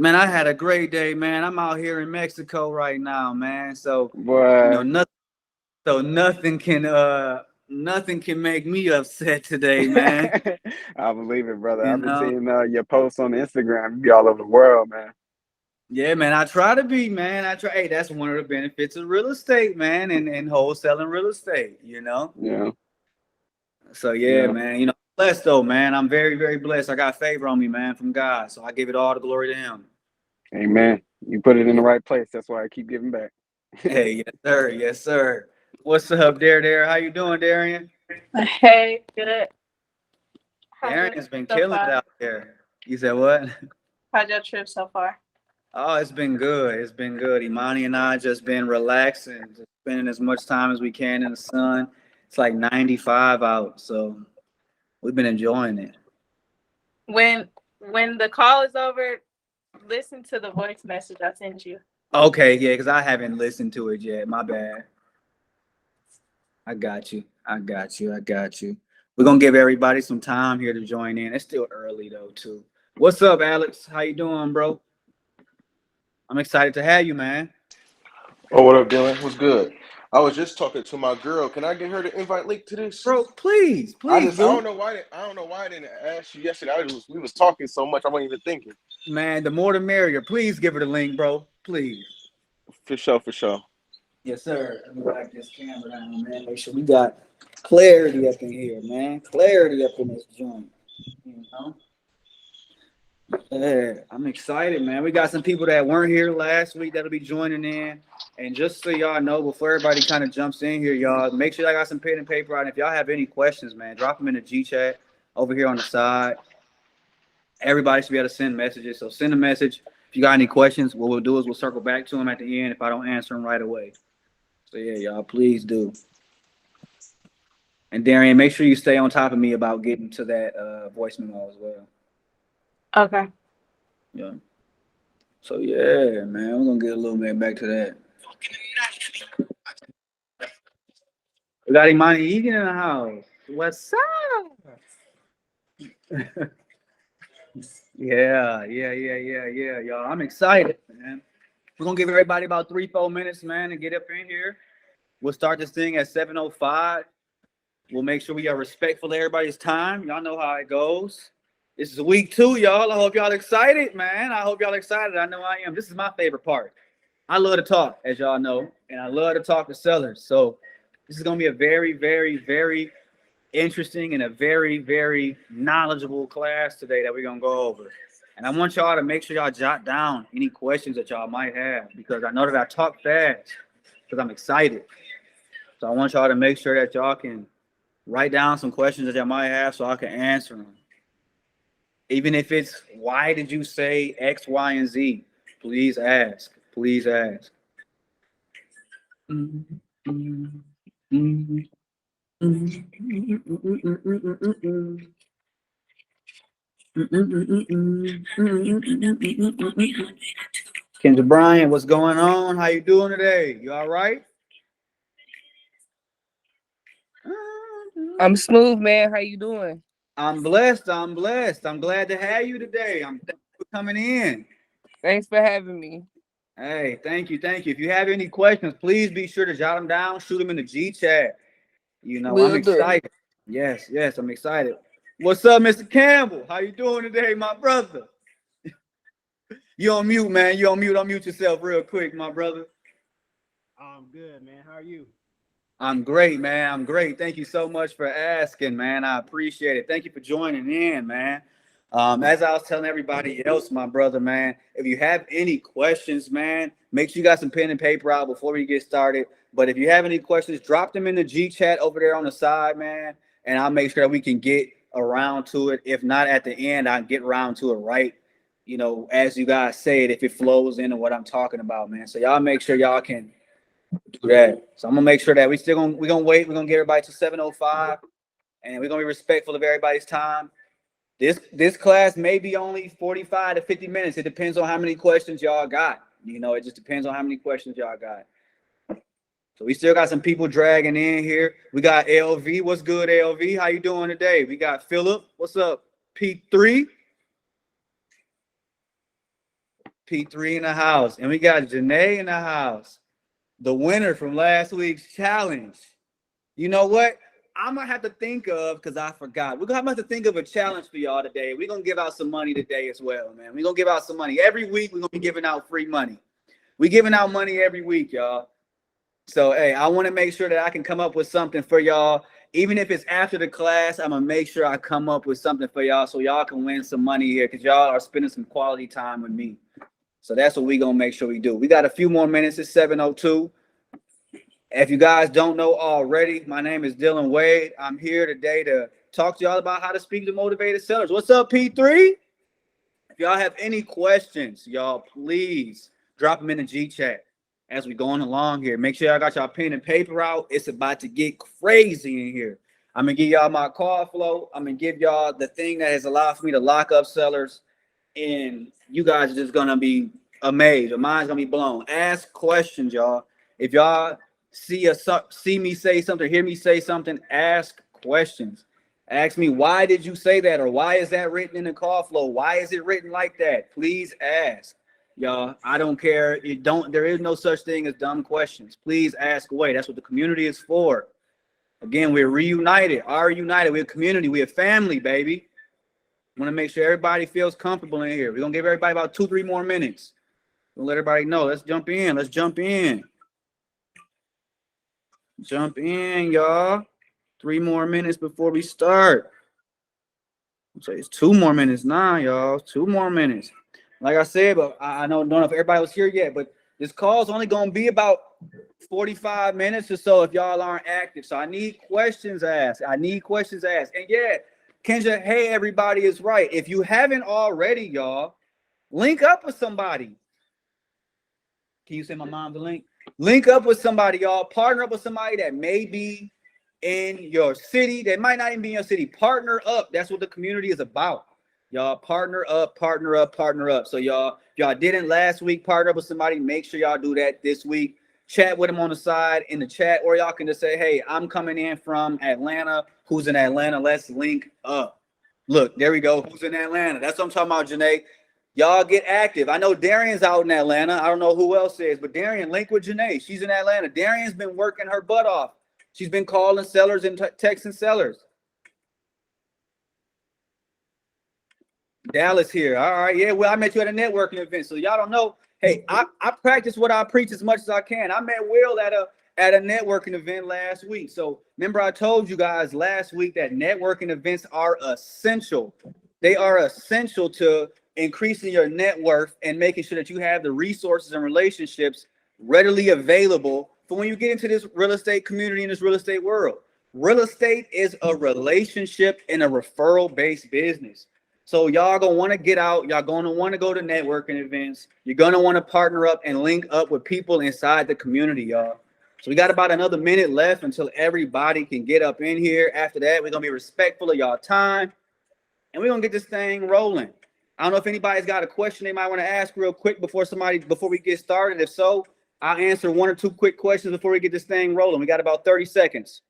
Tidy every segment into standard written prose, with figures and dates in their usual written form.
Man, I had a great day, man. I'm out here in Mexico right now, man. So, Boy, nothing nothing can make me upset today, man. I believe it, brother. You I've been know? seeing your posts on Instagram. You be all over the world, man. Yeah, man. I try to be, man. I try. Hey, that's one of the benefits of real estate, man, and wholesaling real estate. Yeah, So yeah, yeah. man. Blessed though, man. I'm very, very blessed. I got favor on me, man, from God. So I give it all the glory to him. Amen. You put it in the Yeah. right place. That's why I keep giving back. Hey, yes, sir. Yes, sir. What's up, there? How you doing, Darian? Hey, good. How's your Darian's been so killing it far? out there. You said what? How's your trip so far? Oh, it's been good. It's been good. Imani and I just been relaxing, just spending as much time as we can in the sun. It's like 95 out, so we've been enjoying it. When the call is over, listen to the voice message I sent you. Okay, yeah, because I haven't listened to it yet. My bad. I got you. I got you. I got you. We're gonna give everybody some time here to join in. It's still early though, too. What's up, Alex? How you doing, bro? I'm excited to have you, man. Oh, what up, Dylan? What's good? I was just talking to my girl. Can I get her the invite link to this? Bro, please, please I do. don't know why I didn't ask you yesterday. We was talking so much I wasn't even thinking. Man, the more the merrier. Please give her the link, bro. Please. For sure, for sure. Yes, sir. Let me back this camera down, man. Make sure we got clarity up in here, man. Clarity up in this joint. You know? Yeah, I'm excited, man. We got some people that weren't here last week that'll be joining in. And just so y'all know, before everybody kind of jumps in here, y'all, make sure I got some pen and paper out. And if y'all have any questions, man, drop them in the G chat over here on the side. Everybody should be able to send messages. So send a message. If you got any questions, what we'll do is we'll circle back to them at the end if I don't answer them right away. So yeah, y'all, please do. And Darian, make sure you stay on top of me about getting to that voice memo as well. Okay. Yeah. So yeah, man, we're gonna get a little bit back to that. We got Imani Egan in the house. What's up? Yeah, y'all. I'm excited, man. We're gonna give everybody about 3-4 minutes, man, to get up in here. We'll start this thing at 7:05. We'll make sure we are respectful of everybody's time. Y'all know how it goes. This is week 2, y'all. I hope y'all excited, man. I hope y'all excited. I know I am. This is my favorite part. I love to talk, as y'all know, and I love to talk to sellers. So this is gonna be a very, very, very interesting and a very, very knowledgeable class today that we're gonna go over. And I want y'all to make sure y'all jot down any questions that y'all might have because I know that I talk fast because I'm excited. So I want y'all to make sure that y'all can write down some questions that y'all might have so I can answer them. Even if it's why did you say X, Y, and Z? Please ask. Please ask. Kendra Bryant, what's going on? How you doing today? You all right? I'm smooth, man. How you doing? I'm blessed. I'm blessed. I'm glad to have you today. I'm thank you for coming in. Thanks for having me. Hey, thank you, thank you. If you have any questions, please be sure to jot them down, shoot them in the G chat. I'm Will do. excited. Yes, I'm excited. What's up, Mr. Campbell? How you doing today, my brother? You on mute, man. You on mute. Unmute yourself real quick, my brother. I'm good, man. How are you? I'm great, man. I'm great. Thank you so much for asking, man. I appreciate it. Thank you for joining in, man. As I was telling everybody else, my brother, man, if you have any questions, man, make sure you got some pen and paper out before we get started. But if you have any questions, drop them in the G chat over there on the side, man, and I'll make sure that we can get around to it. If not at the end, I'll get around to it right, as you guys say it, if it flows into what I'm talking about, man. So y'all make sure y'all can do that. So I'm gonna make sure that we're gonna wait. We're gonna get everybody to 7:05, and we're gonna be respectful of everybody's time. This class may be only 45 to 50 minutes. It depends on how many questions y'all got. It just depends on how many questions y'all got. So we still got some people dragging in here. We got LV. What's good, LV? How you doing today? We got Philip. What's up? P3. P3 in the house. And we got Janae in the house. The winner from last week's challenge. You know what? I'm going to have to think of, because I forgot. We're going to have to think of a challenge for y'all today. We're going to give out some money today as well, man. We're going to give out some money. Every week, we're going to be giving out free money. We're giving out money every week, y'all. So, hey, I want to make sure that I can come up with something for y'all. Even if it's after the class, I'm going to make sure I come up with something for y'all so y'all can win some money here because y'all are spending some quality time with me. So that's what we're going to make sure we do. We got a few more minutes. It's 7:02. If you guys don't know already, my name is Dylan Wade. I'm here today to talk to y'all about how to speak to motivated sellers. What's up, P3? If y'all have any questions, y'all, please drop them in the G chat as we going along here. Make sure y'all got y'all pen and paper out. It's about to get crazy in here. I'm going to give y'all my call flow. I'm going to give y'all the thing that has allowed for me to lock up sellers. And you guys are just going to be amazed. Your mind's going to be blown. Ask questions, y'all. If y'all see me say something, hear me say something, ask questions. Ask me, why did you say that? Or why is that written in the call flow? Why is it written like that? Please ask. Y'all, I don't care. There is no such thing as dumb questions. Please ask away. That's what the community is for. Again, we're reunited. We're a community. We're a family, baby. Want to make sure everybody feels comfortable in here. We're going to give everybody about 2-3 more minutes. We'll let everybody know. Let's jump in. Let's jump in. Jump in, y'all. 3 more minutes before we start. So it's 2 more minutes now, y'all. 2 more minutes. Like I said, but I don't know if everybody was here yet, but this call is only going to be about 45 minutes or so if y'all aren't active. So I need questions asked. And yeah, Kendra, hey, everybody is right. If you haven't already, y'all, link up with somebody. Can you send my mom the link? Link up with somebody, y'all. Partner up with somebody that may be in your city. That might not even be in your city. Partner up. That's what the community is about. Y'all partner up. So y'all, if y'all didn't last week partner up with somebody, make sure y'all do that this week. Chat with them on the side in the chat, or y'all can just say, hey, I'm coming in from Atlanta. Who's in Atlanta? Let's link up. Look, there we go. Who's in Atlanta? That's what I'm talking about, Janae. Y'all get active. I know Darian's out in Atlanta. I don't know who else is, but Darian, link with Janae. She's in Atlanta. Darian's been working her butt off. She's been calling sellers and texting sellers. Dallas here. All right. Yeah, well, I met you at a networking event. So y'all don't know. Hey, I practice what I preach as much as I can. I met Will at a networking event last week. So remember I told you guys last week that networking events are essential. They are essential to increasing your net worth and making sure that you have the resources and relationships readily available for when you get into this real estate community, in this real estate world. Real estate is a relationship and a referral-based business. So y'all gonna want to get out. Y'all gonna want to go to networking events. You're gonna want to partner up and link up with people inside the community, y'all. So we got about another minute left until everybody can get up in here. After that, we're gonna be respectful of y'all time, and we're gonna get this thing rolling. I don't know if anybody's got a question they might want to ask real quick before we get started. If so, I'll answer 1 or 2 quick questions before we get this thing rolling. We got about 30 seconds.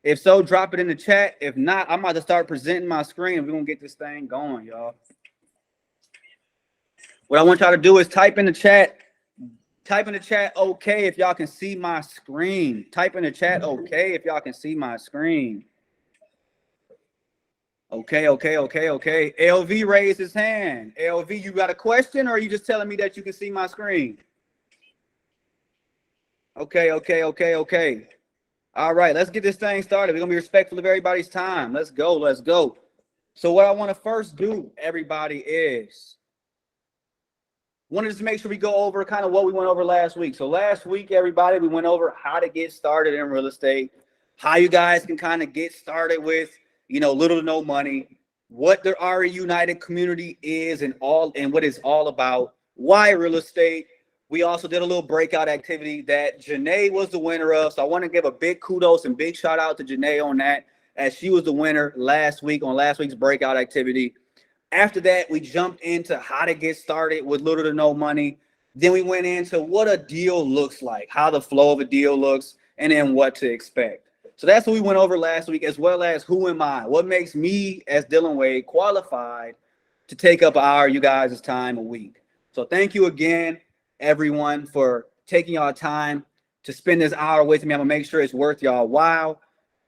If so, drop it in the chat. If not, I'm about to start presenting my screen and we're going to get this thing going, y'all. What I want y'all to do is type in the chat, okay, if y'all can see my screen. Type in the chat, okay, if y'all can see my screen. Okay. LV raised his hand. LV, you got a question or are you just telling me that you can see my screen? Okay. All right, let's get this thing started. We're going to be respectful of everybody's time. Let's go. So what I want to first do, everybody, is wanted to make sure we go over kind of what we went over last week. So last week, everybody, we went over how to get started in real estate, how you guys can kind of get started with, little to no money, what the RE United community is and what it's all about, why real estate. We also did a little breakout activity that Janae was the winner of. So I want to give a big kudos and big shout out to Janae on that, as she was the winner last week on last week's breakout activity. After that, we jumped into how to get started with little to no money. Then we went into what a deal looks like, how the flow of a deal looks, and then what to expect. So that's what we went over last week, as well as who am I? What makes me, as Dylan Wade, qualified to take up an hour of you guys' time a week? So thank you again, everyone, for taking y'all time to spend this hour with me. I'm going to make sure it's worth y'all while.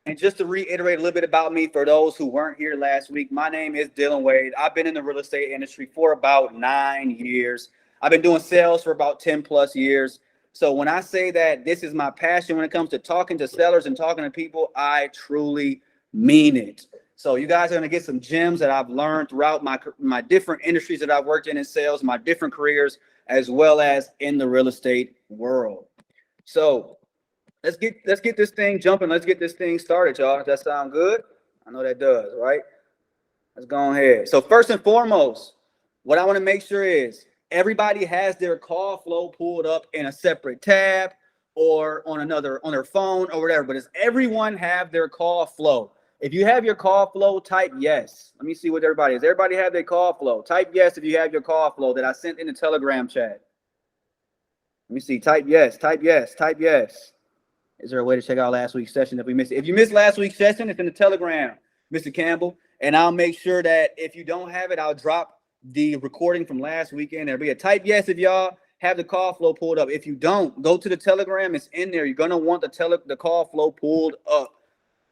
And just to reiterate a little bit about me for those who weren't here last week, my name is Dylan Wade. I've been in the real estate industry for about 9 years. I've been doing sales for about 10 plus years. So when I say that this is my passion when it comes to talking to sellers and talking to people, I truly mean it. So you guys are going to get some gems that I've learned throughout my different industries that I've worked in sales, my different careers, as well as in the real estate world. So let's get this thing jumping. Let's get this thing started, y'all. Does that sound good? I know that does, right? Let's go ahead. So first and foremost, what I want to make sure is everybody has their call flow pulled up in a separate tab or on their phone or whatever. But does everyone have their call flow? If you have your call flow, type yes. Let me see what everybody is. Everybody have their call flow. Type yes if you have your call flow that I sent in the Telegram chat. Let me see. Type yes. Type yes. Type yes. Is there a way to check out last week's session if we missed it? If you missed last week's session, it's in the Telegram, Mr. Campbell. And I'll make sure that if you don't have it, I'll drop the recording from last weekend. There'll be a type yes if y'all have the call flow pulled up. If you don't, go to the Telegram. It's in there. You're going to want the call flow pulled up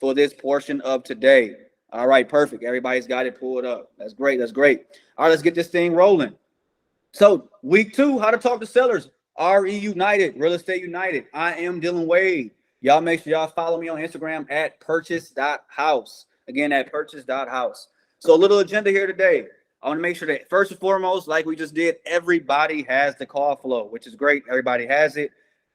for this portion of today. All right, perfect. Everybody's got it pulled up. That's great. That's great. All right, let's get this thing rolling. So week 2, how to talk to sellers. RE United, Real Estate United. I am Dylan Wade. Y'all make sure y'all follow me on Instagram at purchase.house. Again, at purchase.house. So a little agenda here today. I want to make sure that first and foremost, like we just did, everybody has the call flow, which is great. Everybody has it.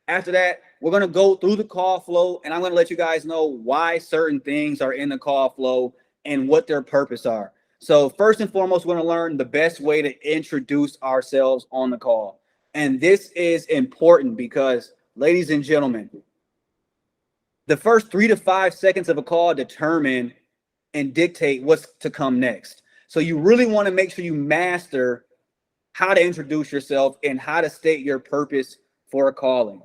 After that, we're going to go through the call flow, and I'm going to let you guys know why certain things are in the call flow and what their purpose are. So first and foremost, we're going to learn the best way to introduce ourselves on the call. And this is important because, ladies and gentlemen, the first 3 to 5 seconds of a call determine and dictate what's to come next. So you really want to make sure you master how to introduce yourself and how to state your purpose for a calling,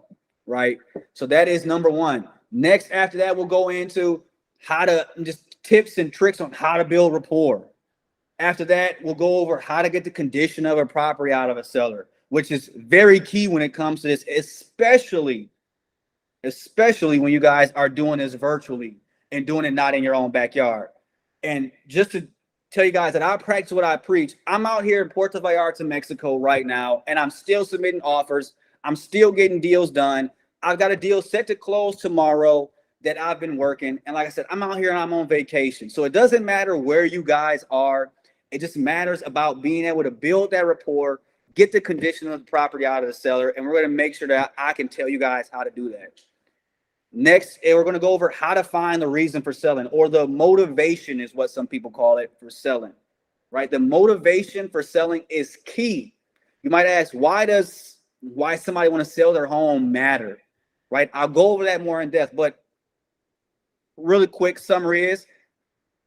right? So that is number 1. Next, after that, we'll go into how to just tips and tricks on how to build rapport. After that, we'll go over how to get the condition of a property out of a seller, which is very key when it comes to this, especially when you guys are doing this virtually and doing it not in your own backyard. And just to tell you guys that I practice what I preach, I'm out here in Puerto Vallarta, Mexico right now, and I'm still submitting offers. I'm still getting deals done. I've got a deal set to close tomorrow that I've been working. And like I said, I'm out here and I'm on vacation. So it doesn't matter where you guys are. It just matters about being able to build that rapport, get the condition of the property out of the seller, and we're going to make sure that I can tell you guys how to do that. Next, we're going to go over how to find the reason for selling, or the motivation is what some people call it for selling, right? The motivation for selling is key. You might ask, why somebody want to sell their home matter, right? I'll go over that more in depth, but really quick summary is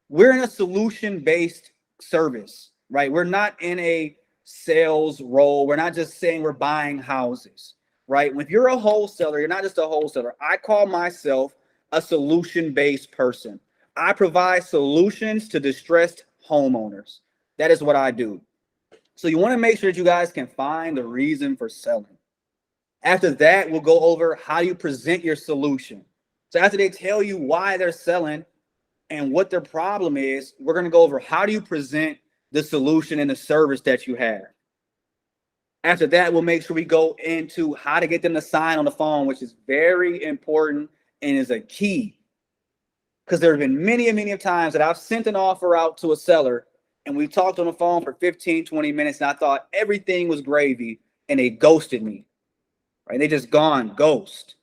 we're in a solution-based service, right? We're not in a sales role. We're not just saying we're buying houses, right? If you're a wholesaler, you're not just a wholesaler. I call myself a solution-based person. I provide solutions to distressed homeowners. That is what I do. So you want to make sure that you guys can find the reason for selling. After that, we'll go over how you present your solution. So after they tell you why they're selling and what their problem is, we're going to go over how do you present the solution and the service that you have. After that, we'll make sure we go into how to get them to sign on the phone, which is very important and is a key. Because there have been many and many times that I've sent an offer out to a seller and we talked on the phone for 15, 20 minutes and I thought everything was gravy and they ghosted me. Right? They just gone ghost.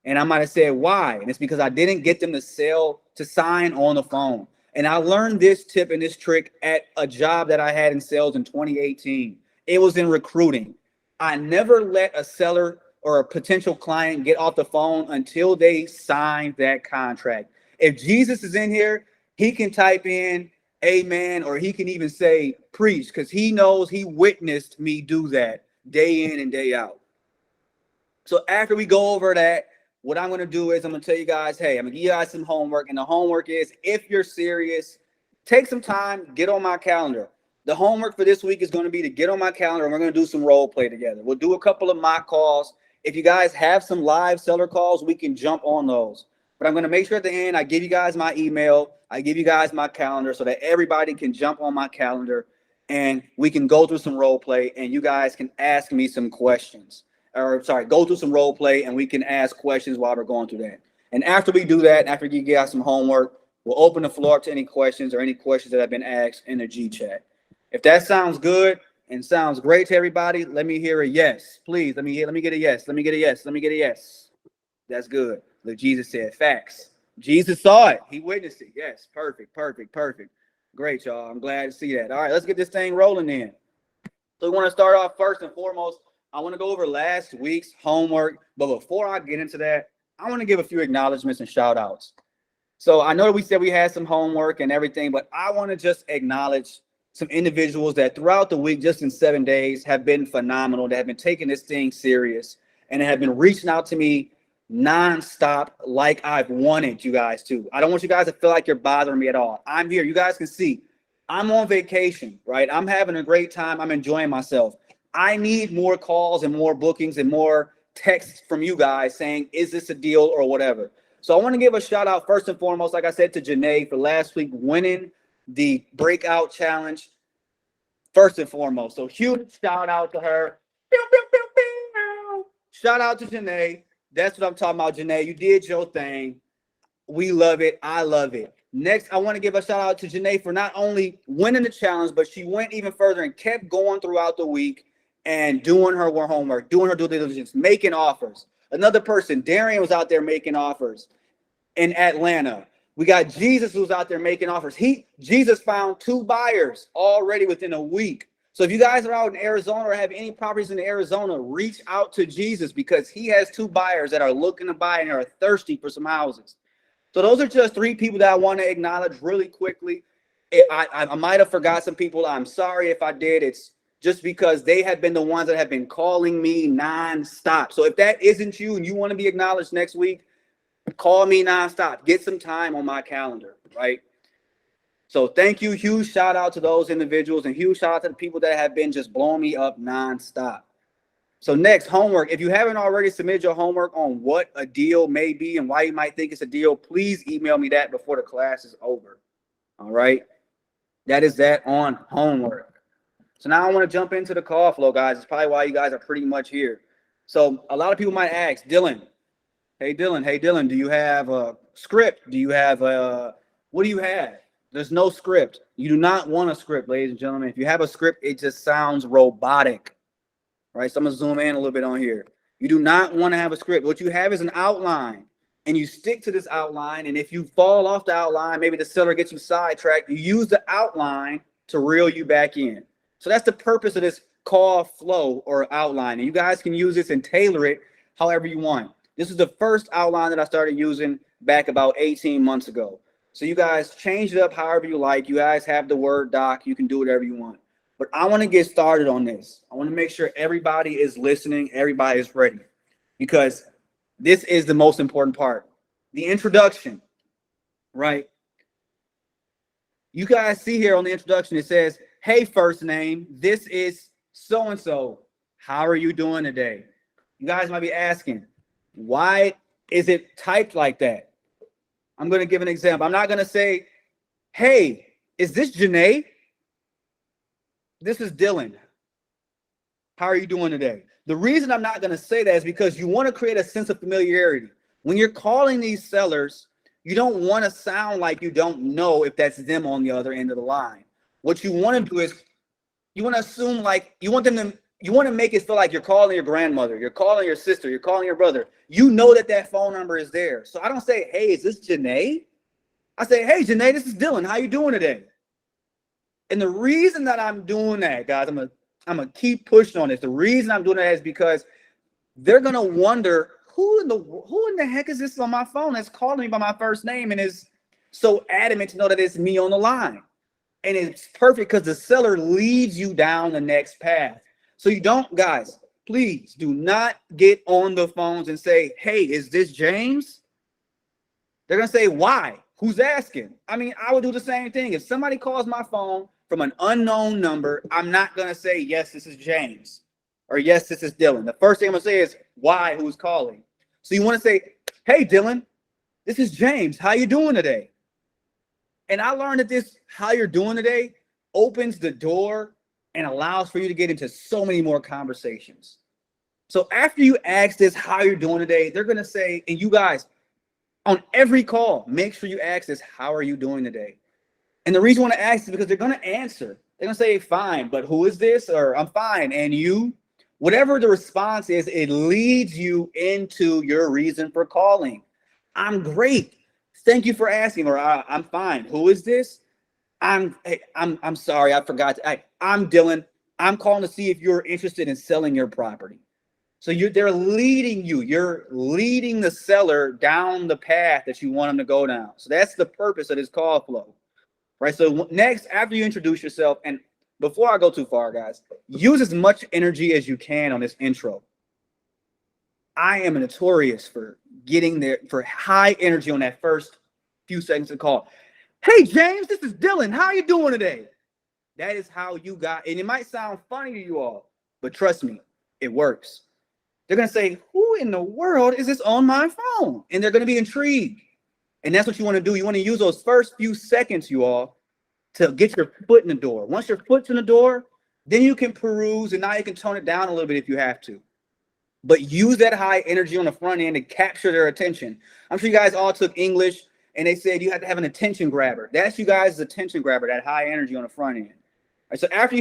And I might have said why. And it's because I didn't get them to sign on the phone. And I learned this tip and this trick at a job that I had in sales in 2018. It was in recruiting. I never let a seller or a potential client get off the phone until they signed that contract. If Jesus is in here, he can type in amen, or he can even say preach, because he knows he witnessed me do that day in and day out. So after we go over that, what I'm going to do is I'm going to tell you guys, hey, I'm going to give you guys some homework. And the homework is, if you're serious, take some time, get on my calendar. The homework for this week is going to be to get on my calendar and we're going to do some role play together. We'll do a couple of mock calls. If you guys have some live seller calls, we can jump on those. But I'm going to make sure at the end I give you guys my email, I give you guys my calendar so that everybody can jump on my calendar and we can go through some role play and you guys can ask me some questions. Or sorry, go through some role play and we can ask questions while we're going through that. And after we do that, after you guys some homework, we'll open the floor up to any questions or any questions that have been asked in the G chat. If that sounds good and sounds great to everybody, let me hear a yes. Please, let me get a yes. Let me get a yes. Let me get a yes. That's good. Look, Jesus said facts. Jesus saw it. He witnessed it. Yes, perfect, perfect, perfect. Great, y'all. I'm glad to see that. All right, let's get this thing rolling in. So we want to start off first and foremost. I want to go over last week's homework. But before I get into that, I want to give a few acknowledgments and shout outs. So I know that we said we had some homework and everything, but I want to just acknowledge some individuals that throughout the week, just in 7 days, have been phenomenal, that have been taking this thing serious and have been reaching out to me nonstop like I've wanted you guys to. I don't want you guys to feel like you're bothering me at all. I'm here. You guys can see I'm on vacation, right? I'm having a great time. I'm enjoying myself. I need more calls and more bookings and more texts from you guys saying, is this a deal or whatever? So I want to give a shout out first and foremost, like I said, to Janae for last week winning the breakout challenge first and foremost. So huge shout out to her. Shout out to Janae. That's what I'm talking about, Janae. You did your thing. We love it. I love it. Next, I want to give a shout out to Janae for not only winning the challenge, but she went even further and kept going throughout the week and doing her homework, doing her due diligence, making offers. Another person, Darian, was out there making offers in Atlanta. We got Jesus who's out there making offers. Jesus found 2 buyers already within a week. So if you guys are out in Arizona or have any properties in Arizona, reach out to Jesus because he has 2 buyers that are looking to buy and are thirsty for some houses. So those are just 3 people that I want to acknowledge really quickly. I might have forgot some people. I'm sorry if I did. It's just because they have been the ones that have been calling me nonstop. So if that isn't you and you want to be acknowledged next week, call me nonstop. Get some time on my calendar, right? So thank you. Huge shout out to those individuals and huge shout out to the people that have been just blowing me up nonstop. So next, homework. If you haven't already submitted your homework on what a deal may be and why you might think it's a deal, please email me that before the class is over. All right. That is that on homework. So now I want to jump into the call flow, guys. It's probably why you guys are pretty much here. So a lot of people might ask, Dylan, hey, Dylan, do you have a script? Do you have what do you have? There's no script. You do not want a script, ladies and gentlemen. If you have a script, it just sounds robotic, right? So I'm going to zoom in a little bit on here. You do not want to have a script. What you have is an outline, and you stick to this outline. And if you fall off the outline, maybe the seller gets you sidetracked, you use the outline to reel you back in. So that's the purpose of this call flow or outline. And you guys can use this and tailor it however you want. This is the first outline that I started using back about 18 months ago. So you guys change it up however you like. You guys have the Word doc. You can do whatever you want. But I want to get started on this. I want to make sure everybody is listening. Everybody is ready. Because this is the most important part. The introduction, right? You guys see here on the introduction, it says, hey, first name, this is so-and-so. How are you doing today? You guys might be asking, why is it typed like that? I'm going to give an example. I'm not going to say, hey, is this Janae? This is Dylan. How are you doing today? The reason I'm not going to say that is because you want to create a sense of familiarity. When you're calling these sellers, you don't want to sound like you don't know if that's them on the other end of the line. What you want to do is you want to assume like you want to make it feel like you're calling your grandmother, you're calling your sister, you're calling your brother. You know that phone number is there. So I don't say, hey, is this Janae? I say, hey, Janae, this is Dylan. How you doing today? And the reason that I'm doing that, guys, I'm gonna keep pushing on this. The reason I'm doing that is because they're gonna wonder who in the heck is this on my phone that's calling me by my first name and is so adamant to know that it's me on the line. And it's perfect because the seller leads you down the next path. So you don't, guys, please do not get on the phones and say, hey, is this James? They're going to say, why? Who's asking? I mean, I would do the same thing. If somebody calls my phone from an unknown number, I'm not going to say, yes, this is James, or yes, this is Dylan. The first thing I'm going to say is, why, who's calling? So you want to say, hey, Dylan, this is James. How you doing today? And I learned that this, how you're doing today, opens the door and allows for you to get into so many more conversations. So after you ask this, how you're doing today, they're going to say, and you guys, on every call, make sure you ask this, how are you doing today? And the reason I want to ask is because they're going to answer. They're going to say, fine, but who is this? Or I'm fine. And you, whatever the response is, it leads you into your reason for calling. I'm great. Thank you for asking. Or I'm fine. Who is this? I'm sorry, I forgot. I'm Dylan. I'm calling to see if you're interested in selling your property. So they're leading you. You're leading the seller down the path that you want them to go down. So that's the purpose of this call flow, right? So next, after you introduce yourself, and before I go too far, guys, use as much energy as you can on this intro. I am notorious for getting there, for high energy on that first few seconds of the call. Hey, James, this is Dylan. How you doing today? That is how you got, and it might sound funny to you all, but trust me, it works. They're going to say, who in the world is this on my phone? And they're going to be intrigued. And that's what you want to do. You want to use those first few seconds, you all, to get your foot in the door. Once your foot's in the door, then you can peruse, and now you can tone it down a little bit if you have to. But use that high energy on the front end to capture their attention. I'm sure you guys all took English, and they said you have to have an attention grabber. That's you guys' attention grabber, that high energy on the front end. All right, so after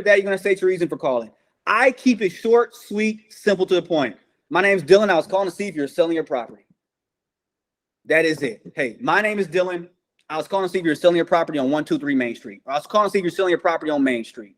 that, you're going to say your reason for calling. I keep it short, sweet, simple, to the point. My name's Dylan. I was calling to see if you're selling your property. That is it. Hey, my name is Dylan. I was calling to see if you're selling your property on 123 Main Street. Or I was calling to see if you're selling your property on Main Street.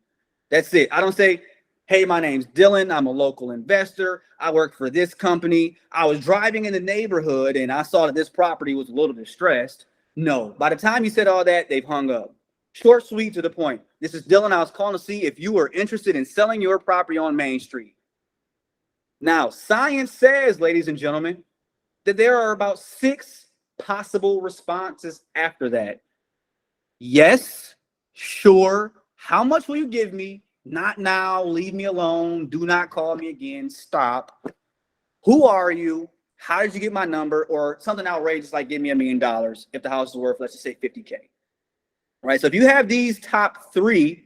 That's it. I don't say, hey, my name's Dylan. I'm a local investor. I work for this company. I was driving in the neighborhood and I saw that this property was a little distressed. No, by the time you said all that, they've hung up. Short, sweet, to the point. This is Dylan. I was calling to see if you were interested in selling your property on Main Street. Now, science says, ladies and gentlemen, that there are about 6 possible responses after that. Yes, sure. How much will you give me? Not now. Leave me alone. Do not call me again. Stop. Who are you? How did you get my number? Or something outrageous like give me $1 million if the house is worth, let's just say, $50K. Right. So if you have these top 3,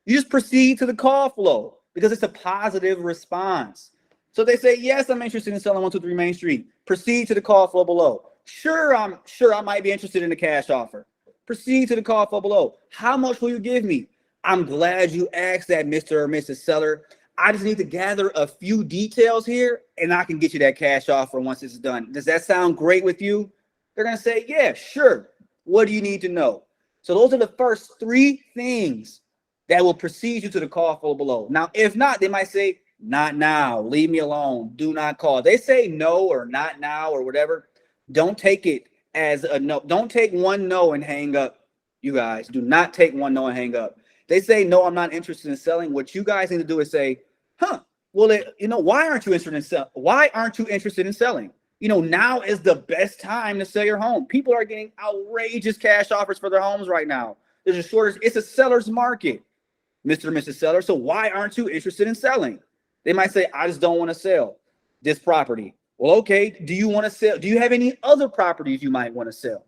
you just proceed to the call flow because it's a positive response. So they say, yes, I'm interested in selling 123 Main Street. Proceed to the call flow below. Sure, I might be interested in a cash offer. Proceed to the call flow below. How much will you give me? I'm glad you asked that, Mr. or Mrs. Seller. I just need to gather a few details here and I can get you that cash offer once it's done. Does that sound great with you? They're going to say, yeah, sure. What do you need to know? So those are the first 3 things that will precede you to the call flow below. Now, if not, they might say, not now, leave me alone, do not call. They say no or not now or whatever. Don't take it as a no. Don't take one no and hang up, you guys. Do not take one no and hang up. They say, no, I'm not interested in selling. What you guys need to do is say, well, why aren't you interested in selling? Why aren't you interested in selling? Now is the best time to sell your home. People are getting outrageous cash offers for their homes right now. There's a shortage. It's a seller's market, Mr. and Mrs. Seller. So why aren't you interested in selling? They might say, I just don't want to sell this property. Well, okay. Do you want to sell? Do you have any other properties you might want to sell?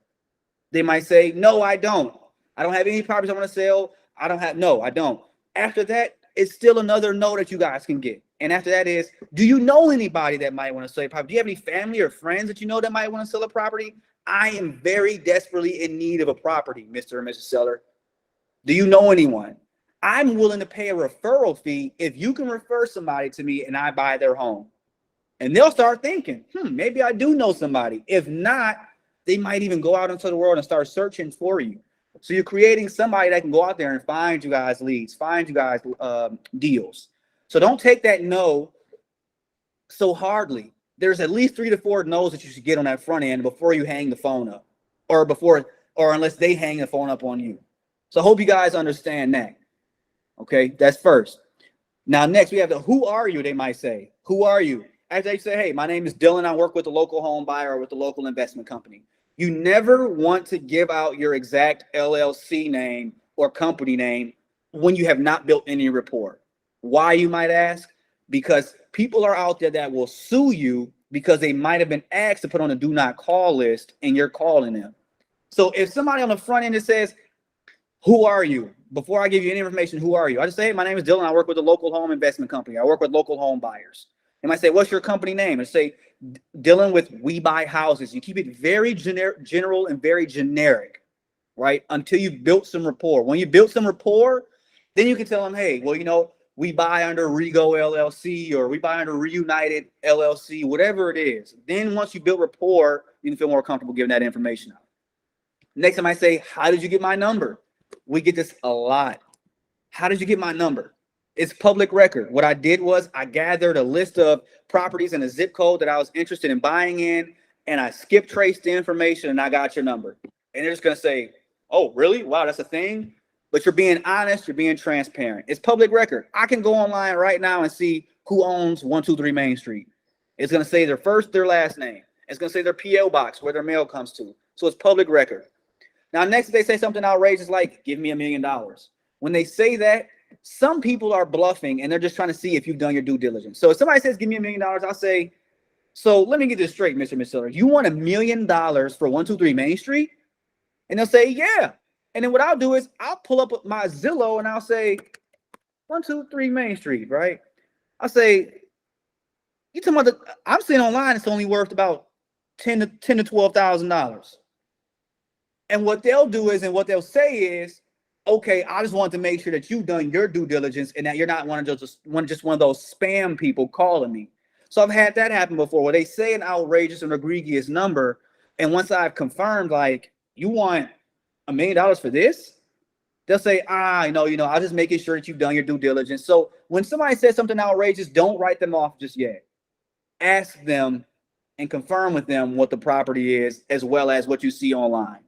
They might say, no, I don't. I don't have any properties I want to sell. I don't. After that, it's still another no that you guys can get. And after that is, do you know anybody that might want to sell a property? Do you have any family or friends that you know that might want to sell a property? I am very desperately in need of a property, Mr. or Mrs. Seller. Do you know anyone? I'm willing to pay a referral fee if you can refer somebody to me and I buy their home. And they'll start thinking, maybe I do know somebody. If not, they might even go out into the world and start searching for you. So you're creating somebody that can go out there and find you guys leads, find you guys deals. So don't take that no so hardly. There's at least 3 to 4 no's that you should get on that front end before you hang the phone up, or unless they hang the phone up on you. So I hope you guys understand that. Okay, that's first. Now, next we have the who are you, they might say. Who are you? After they say, hey, my name is Dylan. I work with a local home buyer or with a local investment company. You never want to give out your exact LLC name or company name when you have not built any rapport. Why, you might ask? Because people are out there that will sue you because they might have been asked to put on a do not call list and you're calling them. So if somebody on the front end that says, who are you? Before I give you any information, who are you? I just say, hey, my name is Dylan. I work with a local home investment company. I work with local home buyers. They might say, what's your company name? And say, Dylan with We Buy Houses. You keep it very general and very generic, right? Until you built some rapport. When you built some rapport, then you can tell them, hey, well, you know, we buy under Rego LLC or we buy under Reunited LLC, whatever it is. Then once you build rapport, you can feel more comfortable giving that information out. Next time I say, how did you get my number? We get this a lot. How did you get my number? It's public record. What I did was I gathered a list of properties and a zip code that I was interested in buying in, and I skip traced the information and I got your number. And they're just going to say, oh, really? Wow, that's a thing? But you're being honest, you're being transparent. It's public record. I can go online right now and see who owns 123 Main Street. It's going to say their first, their last name. It's going to say their P.O. box, where their mail comes to. So it's public record. Now, next, they say something outrageous like, give me $1 million. When they say that, some people are bluffing and they're just trying to see if you've done your due diligence. So if somebody says, give me $1 million, I'll say, so let me get this straight, Mr. Miller. You want $1 million for 123 Main Street? And they'll say, yeah. And then what I'll do is I'll pull up my Zillow and I'll say 123 Main Street, right? I'll say, you talking about I'm seeing online it's only worth about $10,000 to $12,000. And what they'll do is, and what they'll say is, okay, I just want to make sure that you've done your due diligence and that you're not one of those spam people calling me. So I've had that happen before where they say an outrageous and egregious number, and once I've confirmed, like, you want $1 million for this? They'll say, I'm just making sure that you've done your due diligence. So when somebody says something outrageous, don't write them off just yet. Ask them and confirm with them what the property is, as well as what you see online.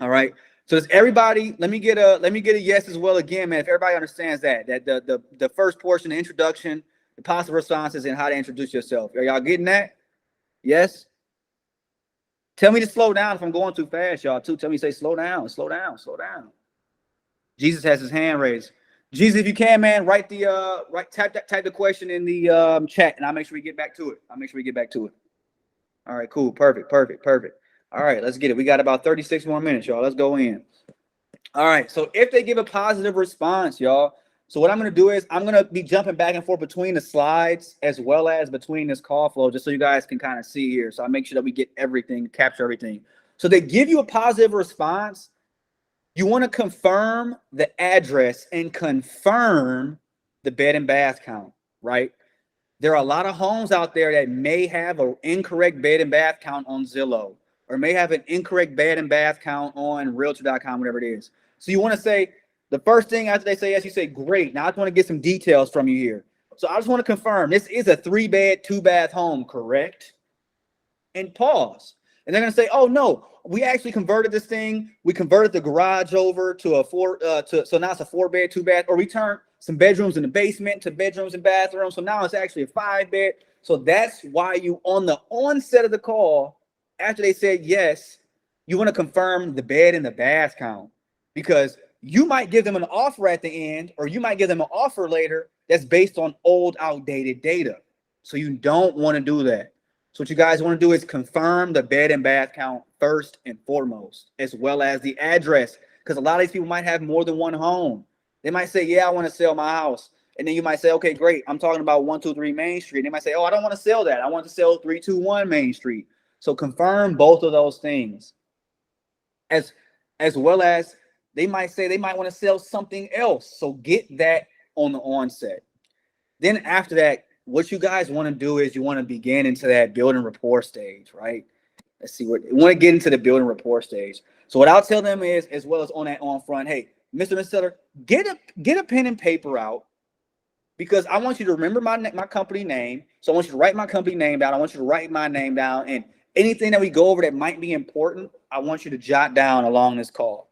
All right. So does everybody, let me get a yes as well again, man. If everybody understands that the first portion, the introduction, the possible responses, and how to introduce yourself. Are y'all getting that? Yes. Tell me to slow down if I'm going too fast, y'all. Too. Tell me to say slow down, slow down, slow down. Jesus has his hand raised. Jesus, if you can, man, type the question in the chat, and I'll make sure we get back to it. All right, cool, perfect. All right, let's get it. We got about 36 more minutes, y'all. Let's go in. All right, so if they give a positive response, y'all, so what I'm going to do is I'm going to be jumping back and forth between the slides as well as between this call flow, just so you guys can kind of see here. So I make sure that we get everything, capture everything. So they give you a positive response. You want to confirm the address and confirm the bed and bath count, right? There are a lot of homes out there that may have an incorrect bed and bath count on Zillow, or may have an incorrect bed and bath count on realtor.com, whatever it is. So you want to say, the first thing after they say yes, you say, great. Now I just want to get some details from you here. So I just want to confirm, this is a 3-bed, 2-bath home, correct? And pause. And they're going to say, oh, no, we actually converted this thing. We converted the garage over to so now it's a 4-bed, 2-bath, or we turned some bedrooms in the basement to bedrooms and bathrooms. So now it's actually a 5-bed. So that's why you, on the onset of the call, after they said yes, you want to confirm the bed and the bath count, because you might give them an offer at the end, or you might give them an offer later that's based on old, outdated data. So you don't want to do that. So what you guys want to do is confirm the bed and bath count first and foremost, as well as the address, because a lot of these people might have more than one home. They might say, yeah, I want to sell my house. And then you might say, okay, great. I'm talking about 123 Main Street. And they might say, oh, I don't want to sell that. I want to sell 321 Main Street. So confirm both of those things, as well as they might say they might want to sell something else. So get that on the onset. Then after that, what you guys want to do is you want to begin into that building rapport stage, right? Let's see what you want to get into the building rapport stage. So what I'll tell them is, as well as on front, hey, Mr. Seller, get a pen and paper out, because I want you to remember my company name. So I want you to write my company name down. I want you to write my name down, and anything that we go over that might be important, I want you to jot down along this call.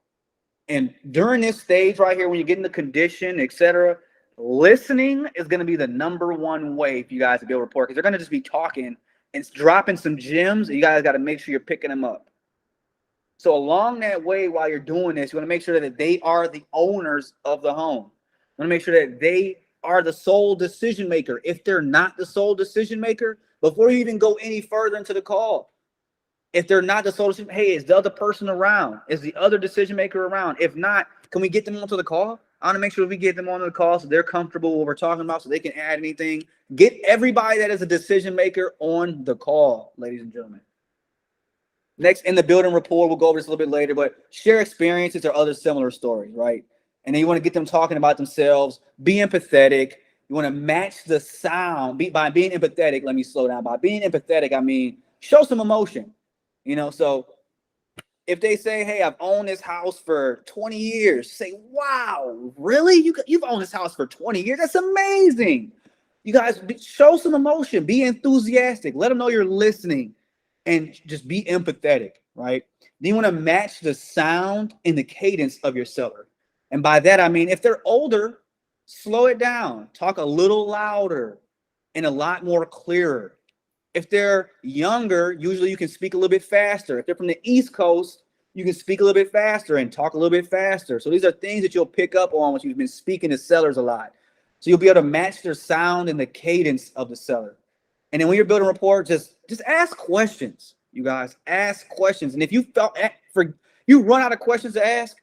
And during this stage right here, when you get in the condition, etc., listening is going to be the number one way for you guys to build rapport, because they're going to just be talking and dropping some gems, and you guys got to make sure you're picking them up. So along that way, while you're doing this, you want to make sure that they are the owners of the home. You want to make sure that they are the sole decision maker. If they're not the sole decision maker, before you even go any further into the call, if they're not the sole decision, hey, is the other person around? Is the other decision maker around? If not, can we get them onto the call? I want to make sure we get them onto the call so they're comfortable with what we're talking about, so they can add anything. Get everybody that is a decision maker on the call, ladies and gentlemen. Next, in the building rapport, we'll go over this a little bit later, but share experiences or other similar stories, right? And then you want to get them talking about themselves. Be empathetic. You want to match the sound. By being empathetic, let me slow down. By being empathetic, I mean, show some emotion. You know, so if they say, hey, I've owned this house for 20 years, say, wow, really? You've owned this house for 20 years? That's amazing. You guys show some emotion. Be enthusiastic. Let them know you're listening. And just be empathetic, right? Then you want to match the sound and the cadence of your seller. And by that, I mean, if they're older, slow it down. Talk a little louder and a lot more clearer. If they're younger, usually you can speak a little bit faster. If they're from the East Coast, you can speak a little bit faster and talk a little bit faster. So these are things that you'll pick up on once you've been speaking to sellers a lot. So you'll be able to match their sound and the cadence of the seller. And then when you're building rapport, just ask questions, you guys. Ask questions. And if you you run out of questions to ask,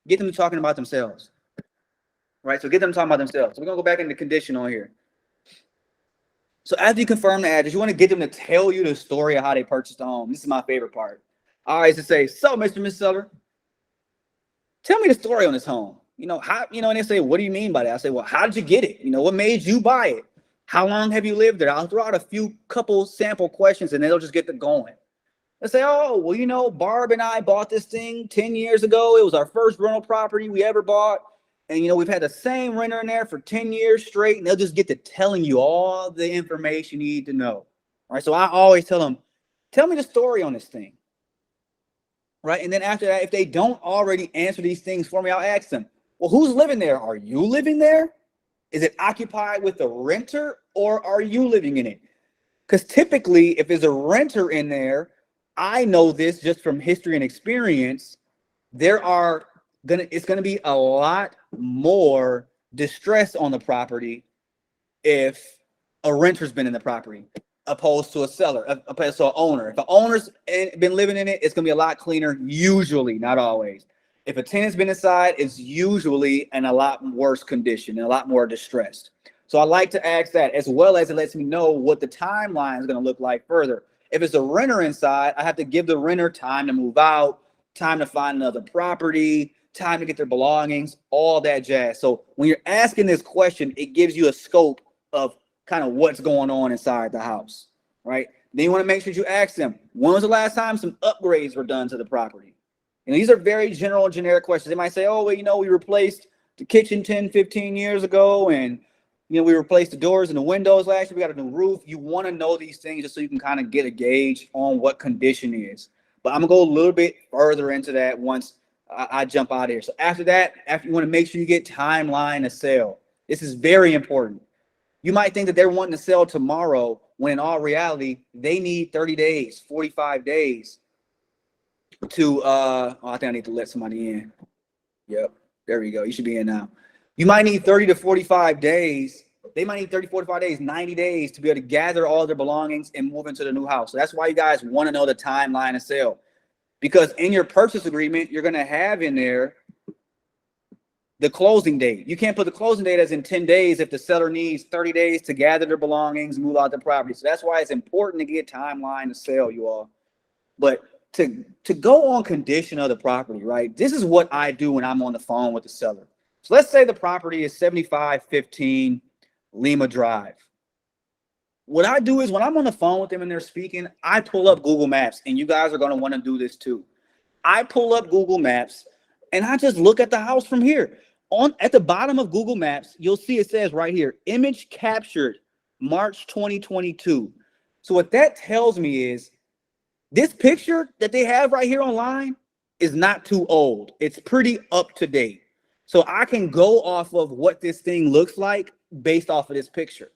get them to talking about themselves. Right? So get them talking about themselves. So we're going to go back into condition on here. So after you confirm the address, you want to get them to tell you the story of how they purchased the home. This is my favorite part. I always to say, so Mr. and Miss Seller, tell me the story on this home. You know, how, you know, and they say, what do you mean by that? I say, well, how did you get it? You know, what made you buy it? How long have you lived there? I'll throw out a couple sample questions and they'll just get to going. They say, oh, well, you know, Barb and I bought this thing 10 years ago. It was our first rental property we ever bought. And, you know, we've had the same renter in there for 10 years straight. And they'll just get to telling you all the information you need to know. All right. So I always tell them, tell me the story on this thing. Right. And then after that, if they don't already answer these things for me, I'll ask them, well, who's living there? Are you living there? Is it occupied with a renter or are you living in it? Because typically, if there's a renter in there, I know this just from history and experience, it's gonna be a lot more distress on the property if a renter's been in the property opposed to a seller, opposed to an owner. If the owner's been living in it, it's gonna be a lot cleaner, usually, not always. If a tenant's been inside, it's usually in a lot worse condition and a lot more distressed. So I like to ask that, as well as it lets me know what the timeline is going to look like further. If it's a renter inside, I have to give the renter time to move out, time to find another property, time to get their belongings, all that jazz. So when you're asking this question, it gives you a scope of kind of what's going on inside the house, right? Then you want to make sure you ask them, when was the last time some upgrades were done to the property? And these are very general and generic questions. They might say, oh, well, you know, we replaced the kitchen 10, 15 years ago, and, you know, we replaced the doors and the windows last year. We got a new roof. You want to know these things just so you can kind of get a gauge on what condition is. But I'm going to go a little bit further into that once I jump out of here. So after that, you want to make sure you get timeline to sell. This is very important. You might think that they're wanting to sell tomorrow when in all reality, they need 30 days, 45 days. I think I need to let somebody in. Yep, there we go. You should be in now. You might need 30 to 45 days. They might need 30, 45 days, 90 days to be able to gather all their belongings and move into the new house. So that's why you guys want to know the timeline of sale. Because in your purchase agreement, you're going to have in there the closing date. You can't put the closing date as in 10 days if the seller needs 30 days to gather their belongings, move out the property. So that's why it's important to get timeline to sell, you all. But to go on condition of the property, right? This is what I do when I'm on the phone with the seller. So let's say the property is 7515 Lima Drive. What I do is when I'm on the phone with them and they're speaking, I pull up Google Maps, and you guys are going to want to do this too. I pull up Google Maps and I just look at the house from here. At the bottom of Google Maps, you'll see it says right here, image captured March 2022. So what that tells me is this picture that they have right here online is not too old. It's pretty up to date. So I can go off of what this thing looks like based off of this picture.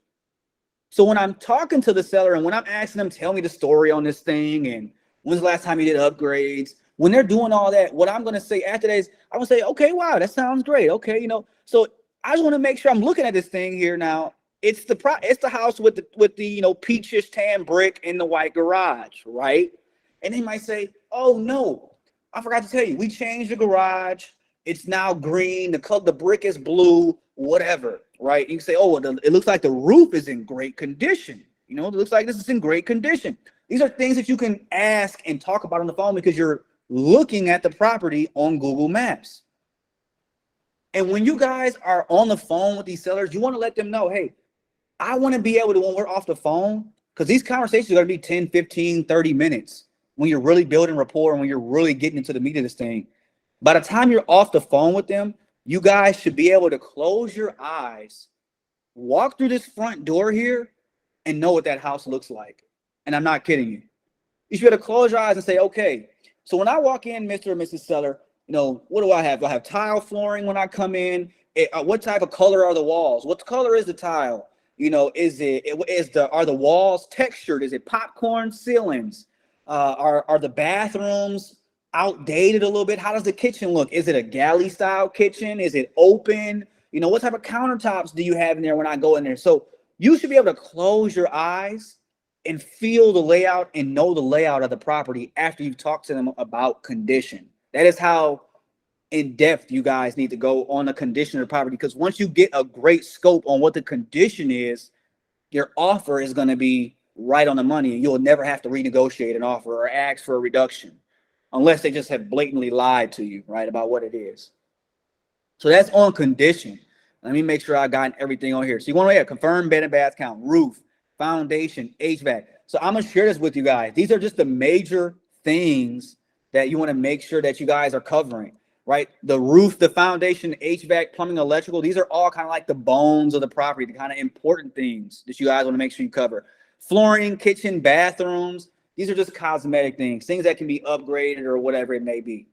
So when I'm talking to the seller and when I'm asking them, tell me the story on this thing and when's the last time you did upgrades, When they're doing all that, what I'm going to say after that is, I'm going to say, okay, wow, that sounds great. Okay, so I just want to make sure I'm looking at this thing here now. It's the house with the peachish tan brick in the white garage, right? And they might say, oh no, I forgot to tell you, we changed the garage. It's now green. The brick is blue, whatever, right? You can say, oh, it looks like the roof is in great condition. It looks like this is in great condition. These are things that you can ask and talk about on the phone because you're looking at the property on Google Maps. And when you guys are on the phone with these sellers, you want to let them know, hey, I want to be able to, when we're off the phone, because these conversations are going to be 10, 15, 30 minutes when you're really building rapport and when you're really getting into the meat of this thing. By the time you're off the phone with them, you guys should be able to close your eyes, walk through this front door here, and know what that house looks like. And I'm not kidding you. You should be able to close your eyes and say, okay, so when I walk in, Mr. and Mrs. Seller, what do I have? Do I have tile flooring when I come in? What type of color are the walls? What color is the tile? Are the walls textured? Is it popcorn ceilings? Are the bathrooms outdated a little bit? How does the kitchen look? Is it a galley style kitchen? Is it open? What type of countertops do you have in there when I go in there? So you should be able to close your eyes and feel the layout and know the layout of the property after you've talked to them about condition. That is how in depth you guys need to go on the condition of the property, because once you get a great scope on what the condition is, your offer is going to be right on the money, and you'll never have to renegotiate an offer or ask for a reduction unless they just have blatantly lied to you, right, about what it is. So that's on condition. Let me make sure I got everything on here. So you want to confirm bed and bath count, roof, foundation, HVAC. So I'm going to share this with you guys. These are just the major things that you want to make sure that you guys are covering, right? The roof, the foundation, HVAC, plumbing, electrical, these are all kind of like the bones of the property, the kind of important things that you guys want to make sure you cover. Flooring, kitchen, bathrooms, these are just cosmetic things that can be upgraded or whatever it may be.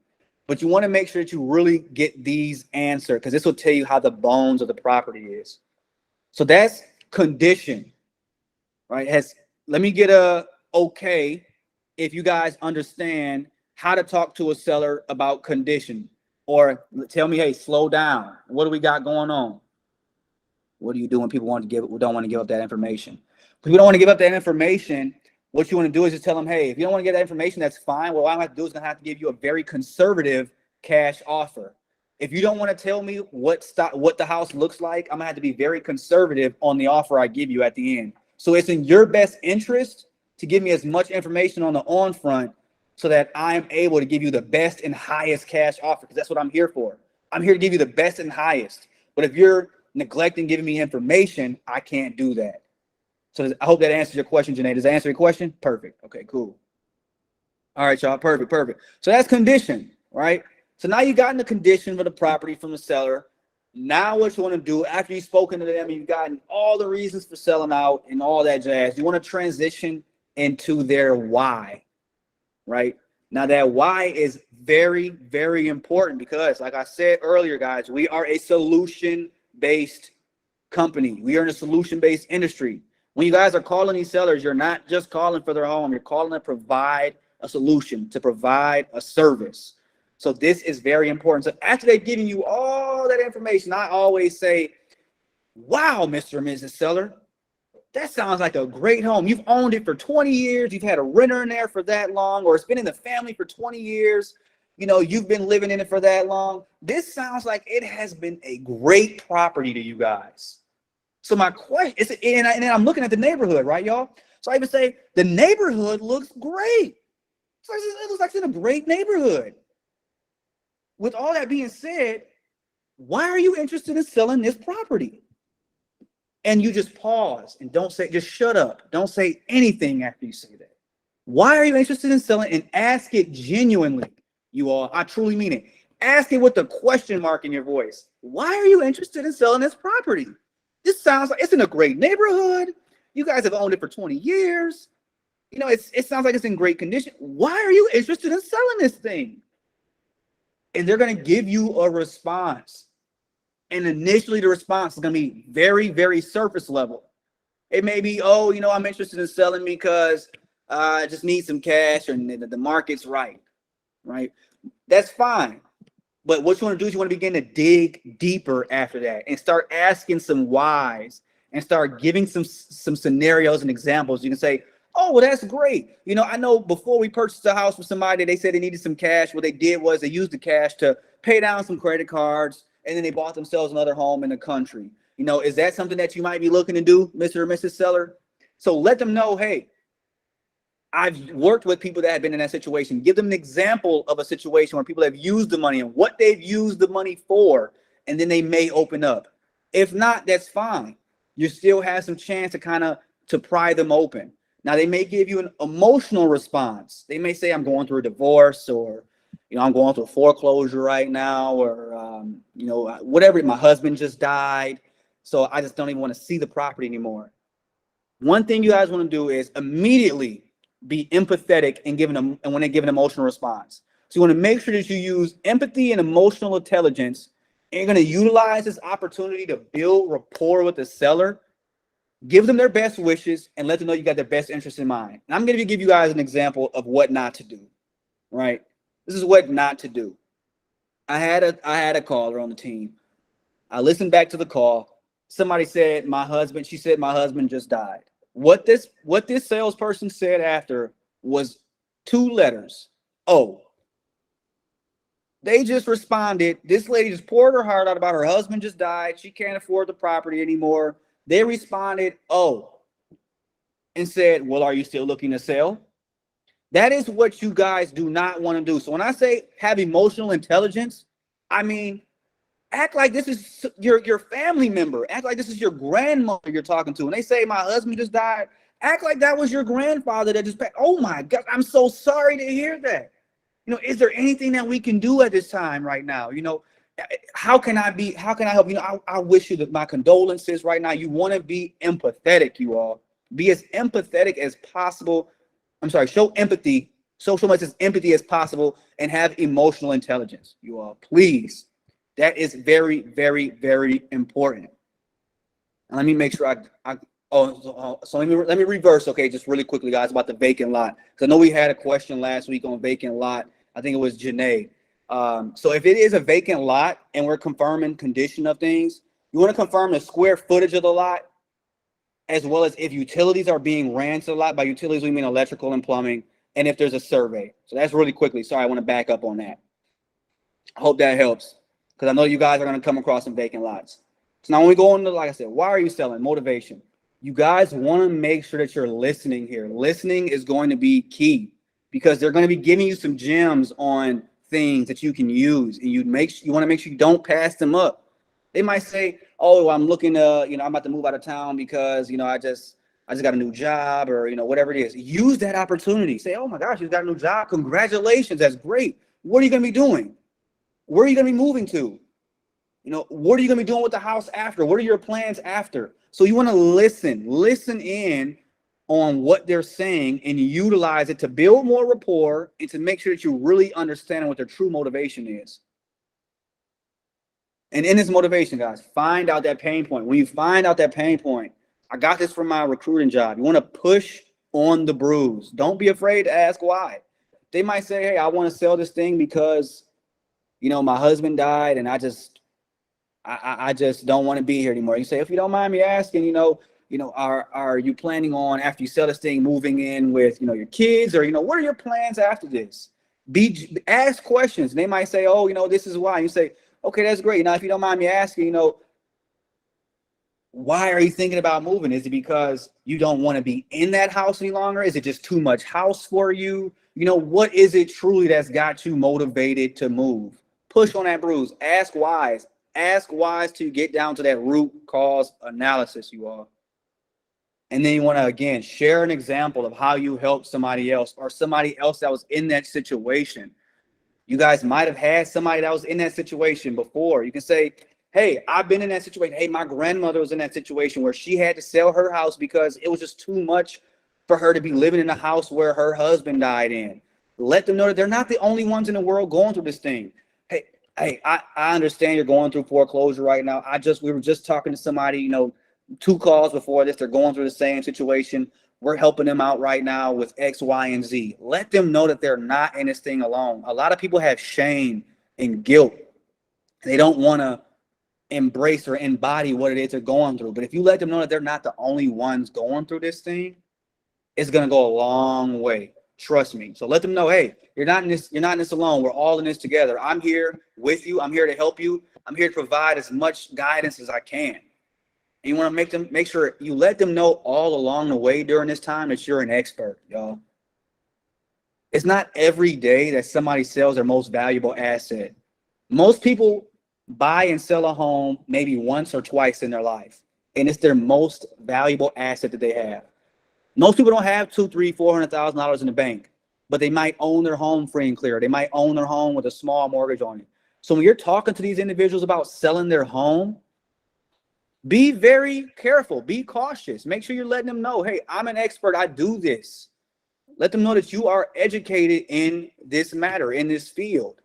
But you want to make sure that you really get these answered, because this will tell you how the bones of the property is. So that's condition, right? Let me get a okay if you guys understand how to talk to a seller about condition, or tell me, hey, slow down. What do we got going on? What do you do when people don't want to give up that information? If we don't want to give up that information, what you want to do is just tell them, hey, if you don't want to get that information, that's fine. What I'm going to have to do is going to have to give you a very conservative cash offer. If you don't want to tell me what the house looks like, I'm going to have to be very conservative on the offer I give you at the end. So it's in your best interest to give me as much information on the on front so that I'm able to give you the best and highest cash offer, because that's what I'm here for. I'm here to give you the best and highest. But if you're neglecting giving me information, I can't do that. So I hope that answers your question, Janae. Does that answer your question? Perfect. Okay, cool. All right, y'all. Perfect. So that's condition, right? So now you've gotten the condition for the property from the seller. Now what you want to do after you've spoken to them, you've gotten all the reasons for selling out and all that jazz. You want to transition into their why, right? Now that why is very, very important because, like I said earlier, guys, we are a solution-based company. We are in a solution-based industry. When you guys are calling these sellers, you're not just calling for their home. You're calling to provide a solution, to provide a service. So this is very important. So after they're giving you all that information, I always say, wow, Mr. and Mrs. Seller, that sounds like a great home. You've owned it for 20 years. You've had a renter in there for that long, or it's been in the family for 20 years. You've been living in it for that long. This sounds like it has been a great property to you guys. So my question is, and I'm looking at the neighborhood, right, y'all? So I even say the neighborhood looks great. It looks like it's in a great neighborhood. With all that being said, why are you interested in selling this property? And you just pause and just shut up. Don't say anything after you say that. Why are you interested in selling? And ask it genuinely, you all. I truly mean it. Ask it with a question mark in your voice. Why are you interested in selling this property? This sounds like it's in a great neighborhood. You guys have owned it for 20 years. It sounds like it's in great condition. Why are you interested in selling this thing? And they're going to give you a response. And initially the response is going to be very, very surface level. It may be, I'm interested in selling because I just need some cash, or the market's right. right? That's fine. But what you want to do is you want to begin to dig deeper after that and start asking some whys and start giving some scenarios and examples. You can say, oh, well, that's great. You know, I know before we purchased a house with somebody, they said they needed some cash. What they did was they used the cash to pay down some credit cards, and then they bought themselves another home in the country. You know, is that something that you might be looking to do, Mr. or Mrs. Seller? So let them know, hey, I've worked with people that have been in that situation. Give them an example of a situation where people have used the money and what they've used the money for, and then they may open up. If not, that's fine. You still have some chance to kind of to pry them open. Now, they may give you an emotional response. They may say, I'm going through a divorce, or, you know, I'm going through a foreclosure right now, or, you know, whatever. My husband just died, so I just don't even want to see the property anymore. One thing you guys want to do is immediately be empathetic and giving them, and when they give an emotional response. So you want to make sure that you use empathy and emotional intelligence, and you're going to utilize this opportunity to build rapport with the seller. Give them their best wishes and let them know you got their best interest in mind. And I'm going to give you guys an example of what not to do, right? This is what not to do. I had a caller on the team. I listened back to the call. Somebody said, my husband just died. What this salesperson said after was 2 letters. Oh. They just responded. This lady just poured her heart out about her husband just died. She can't afford the property anymore. They responded, oh, and said, well, are you still looking to sell? That is what you guys do not want to do. So when I say have emotional intelligence, I mean, act like this is your family member. Act like this is your grandmother you're talking to. When they say my husband just died, act like that was your grandfather that just passed. Oh my God, I'm so sorry to hear that. You know, is there anything that we can do at this time right now? You know, how can I help? You know, I wish you my condolences right now. You want to be empathetic, you all. Be as empathetic as possible. I'm sorry, show empathy, show much as empathy as possible, and have emotional intelligence, you all. Please. That is very, very, very important. And let me make sure so let me reverse, okay, just really quickly, guys, about the vacant lot. Because I know we had a question last week on vacant lot. I think it was Janae. So if it is a vacant lot and we're confirming condition of things, you want to confirm the square footage of the lot, as well as if utilities are being ran to the lot. By utilities, we mean electrical and plumbing, and if there's a survey. So that's really quickly. Sorry, I want to back up on that. I hope that helps, because I know you guys are going to come across some vacant lots. So now when we go into, like I said, why are you selling? Motivation. You guys want to make sure that you're listening here. Listening is going to be key, because they're going to be giving you some gems on things that you can use, and you want to make sure you don't pass them up. They might say, oh, I'm looking to, you know, I'm about to move out of town because, you know, I just got a new job, or, you know, whatever it is. Use that opportunity. Say, oh my gosh, you got a new job. Congratulations. That's great. What are you going to be doing? Where are you going to be moving to? You know, what are you going to be doing with the house after? What are your plans after? So you want to listen in on what they're saying and utilize it to build more rapport and to make sure that you really understand what their true motivation is. And in this motivation, guys, find out that pain point. When you find out that pain point, I got this from my recruiting job. You want to push on the bruise. Don't be afraid to ask why. They might say, hey, I want to sell this thing because, you know, my husband died and I just don't want to be here anymore. You say, if you don't mind me asking, you know, are you planning on, after you sell this thing, moving in with, you know, your kids, or, you know, what are your plans after this? Ask questions. They might say, oh, you know, this is why. You say, okay, that's great. Now, if you don't mind me asking, you know, why are you thinking about moving? Is it because you don't want to be in that house any longer? Is it just too much house for you? You know, what is it truly that's got you motivated to move? Push on that bruise. Ask whys. Ask whys to get down to that root cause analysis, you all. And then you want to, again, share an example of how you helped somebody else, or somebody else that was in that situation. You guys might have had somebody that was in that situation before. You can say, hey, I've been in that situation. Hey, my grandmother was in that situation where she had to sell her house because it was just too much for her to be living in a house where her husband died in. Let them know that they're not the only ones in the world going through this thing. Hey, I understand you're going through foreclosure right now. We were just talking to somebody, you know, 2 calls before this. They're going through the same situation. we're helping them out right now with X, Y, and Z. Let them know that they're not in this thing alone. A lot of people have shame and guilt. They don't want to embrace or embody what it is they're going through. But if you let them know that they're not the only ones going through this thing, it's going to go a long way. Trust me. So let them know, hey, you're not in this alone. We're all in this together. I'm here with you. I'm here to help you. I'm here to provide as much guidance as I can. And you want to make sure you let them know all along the way during this time that you're an expert, y'all. It's not every day that somebody sells their most valuable asset. Most people buy and sell a home maybe once or twice in their life, and it's their most valuable asset that they have. Most people don't have $200,000, $300,000, $400,000 in the bank, but they might own their home free and clear. They might own their home with a small mortgage on it. So when you're talking to these individuals about selling their home, be very careful, be cautious. Make sure you're letting them know, hey, I'm an expert, I do this. Let them know that you are educated in this matter, in this field.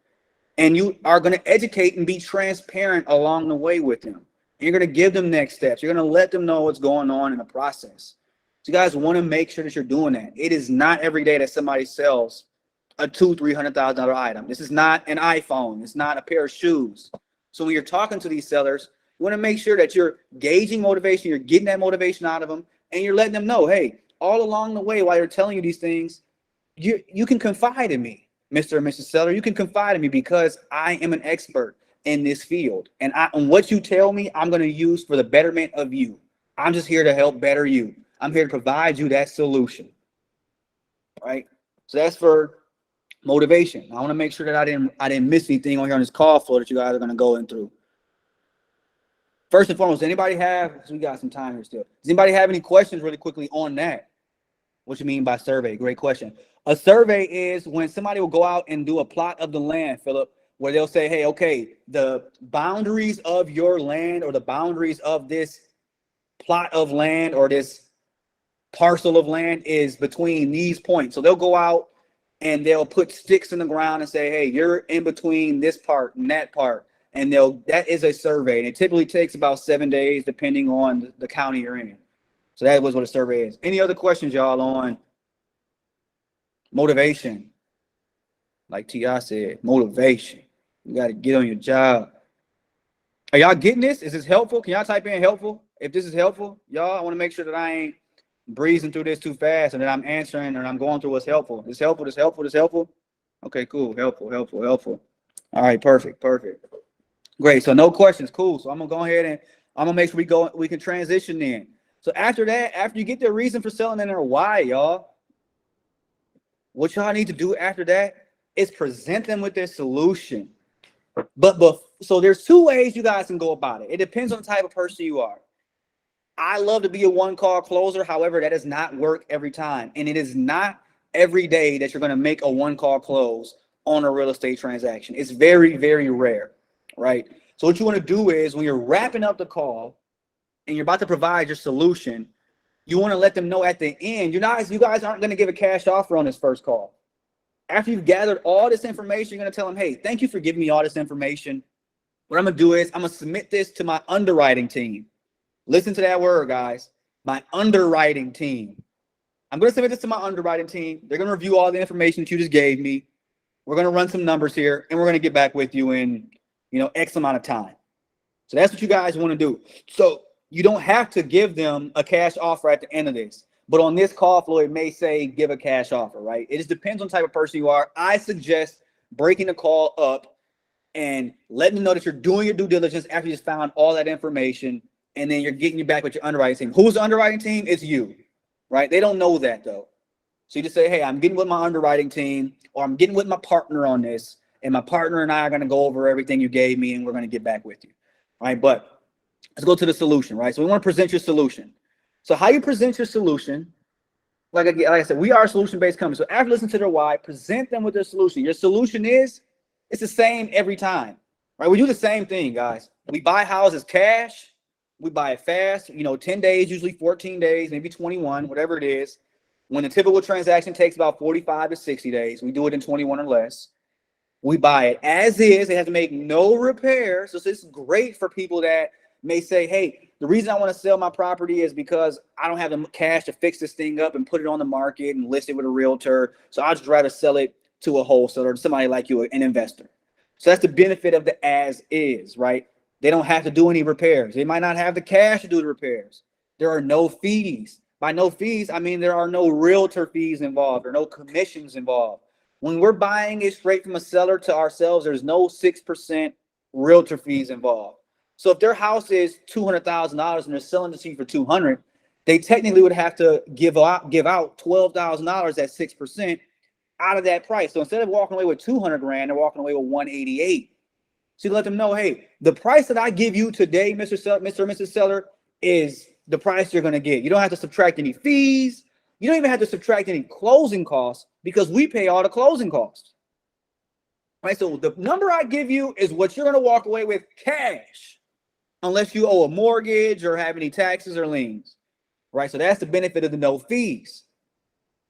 And you are going to educate and be transparent along the way with them. You're going to give them next steps. You're going to let them know what's going on in the process. So you guys want to make sure that you're doing that. It is not every day that somebody sells a $200,000-$300,000 item. This is not an iPhone. It's not a pair of shoes. So when you're talking to these sellers, you want to make sure that you're gauging motivation, you're getting that motivation out of them, and you're letting them know, hey, all along the way while you're telling you these things, you can confide in me, Mr. and Mrs. Seller. You can confide in me because I am an expert in this field. And what you tell me, I'm going to use for the betterment of you. I'm just here to help better you. I'm here to provide you that solution. All right? So that's for motivation. I want to make sure that I didn't miss anything on here on this call flow that you guys are going to go in through. First and foremost, anybody have, we got some time here still. Does anybody have any questions really quickly on that? What you mean by survey? Great question. A survey is when somebody will go out and do a plot of the land, Philip, where they'll say, hey, okay, the boundaries of your land or the boundaries of this plot of land or this parcel of land is between these points. So they'll go out and they'll put sticks in the ground and say, hey, you're in between this part and that part. And that is a survey. And it typically takes about 7 days, depending on the county you're in. So that was what a survey is. Any other questions, y'all, on motivation? Like T.I. said, motivation. You got to get on your job. Are y'all getting this? Is this helpful? Can y'all type in helpful? If this is helpful, y'all, I want to make sure that I ain't breezing through this too fast and that I'm answering and I'm going through what's helpful. This helpful, this helpful, this helpful. Okay, cool. Helpful, helpful, helpful. All right, perfect, perfect. Great. So no questions. Cool. So I'm gonna go ahead and I'm gonna make sure we can transition in. So after that, after you get the reason for selling and their why, y'all, what y'all need to do after that is present them with their solution. But so there's two ways you guys can go about it. It depends on the type of person you are. I love to be a one-call closer. However, that does not work every time. And it is not every day that you're going to make a one-call close on a real estate transaction. It's very, very rare, right? So what you want to do is when you're wrapping up the call and you're about to provide your solution, you want to let them know at the end, you guys aren't going to give a cash offer on this first call. After you've gathered all this information, you're going to tell them, hey, thank you for giving me all this information. What I'm going to do is I'm going to submit this to my underwriting team. Listen to that word, guys. My underwriting team. I'm going to submit this to my underwriting team. They're going to review all the information that you just gave me. We're going to run some numbers here, and we're going to get back with you in, X amount of time. So that's what you guys want to do. So you don't have to give them a cash offer at the end of this. But on this call flow, it may say give a cash offer, right? It just depends on the type of person you are. I suggest breaking the call up and letting them know that you're doing your due diligence after you just found all that information. And then you're getting you back with your underwriting team. Who's the underwriting team? It's you, right? They don't know that, though. So you just say, hey, I'm getting with my underwriting team, or I'm getting with my partner on this, and my partner and I are going to go over everything you gave me, and we're going to get back with you, right? But let's go to the solution, right? So we want to present your solution. So how you present your solution, like I said, we are a solution-based company. So after listening to their why, present them with their solution. Your solution it's the same every time, right? We do the same thing, guys. We buy houses cash. We buy it fast, 10 days, usually 14 days, maybe 21, whatever it is. When the typical transaction takes about 45 to 60 days, we do it in 21 or less. We buy it as is. It has to make no repairs. So this is great for people that may say, hey, the reason I want to sell my property is because I don't have the cash to fix this thing up and put it on the market and list it with a realtor. So I'd just rather sell it to a wholesaler, to somebody like you, an investor. So that's the benefit of the as is, right? They don't have to do any repairs. They might not have the cash to do the repairs. There are no fees. By no fees, I mean there are no realtor fees involved or no commissions involved. When we're buying it straight from a seller to ourselves, there's no 6% realtor fees involved. So if their house is $200,000 and they're selling it to you for $200,000, they technically would have to give out $12,000 at 6% out of that price. So instead of walking away with $200,000, they're walking away with $188,000. So you let them know, hey, the price that I give you today, Mr. or Mrs. Seller, is the price you're going to get. You don't have to subtract any fees. You don't even have to subtract any closing costs because we pay all the closing costs. Right? So the number I give you is what you're going to walk away with cash, unless you owe a mortgage or have any taxes or liens. Right? So that's the benefit of the no fees.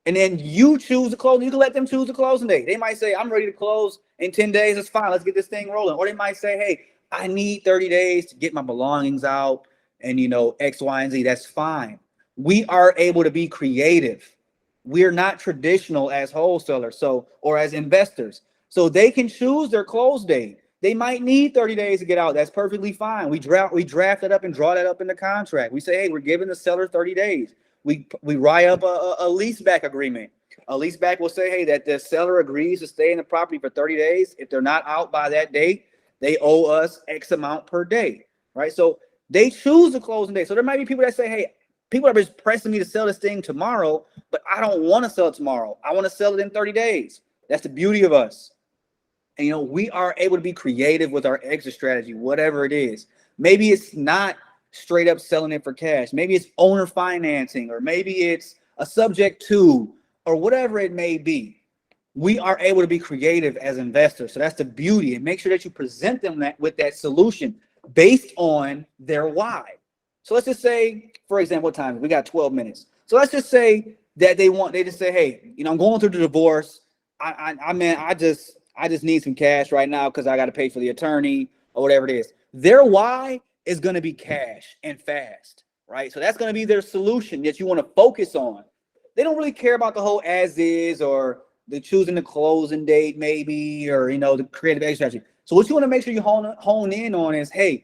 And then you choose the closing. You can let them choose the closing date. They might say, I'm ready to close in 10 days. It's fine. Let's get this thing rolling. Or they might say, hey, I need 30 days to get my belongings out and, X, Y, and Z. That's fine. We are able to be creative. We're not traditional as wholesalers, or as investors. So they can choose their close date. They might need 30 days to get out. That's perfectly fine. We draft that up and draw that up in the contract. We say, hey, we're giving the seller 30 days. We write up a leaseback agreement. A leaseback will say, hey, that the seller agrees to stay in the property for 30 days. If they're not out by that date, they owe us X amount per day, right? So they choose the closing date. So there might be people that say, hey, people are just pressing me to sell this thing tomorrow, but I don't want to sell it tomorrow. I want to sell it in 30 days. That's the beauty of us. And, we are able to be creative with our exit strategy, whatever it is. Maybe it's not straight up selling it for cash. Maybe it's owner financing, or maybe it's a subject to, or whatever it may be. We are able to be creative as investors. So that's the beauty. And make sure that you present them with that solution based on their why. So let's just say, for example, what time? We got 12 minutes. So let's just say that they just say, hey, I'm going through the divorce. I just need some cash right now because I got to pay for the attorney or whatever it is. Their why is going to be cash and fast, right? So that's going to be their solution that you want to focus on. They don't really care about the whole as is or the choosing the closing date maybe, or, the creative exit strategy. So what you want to make sure you hone in on is, hey,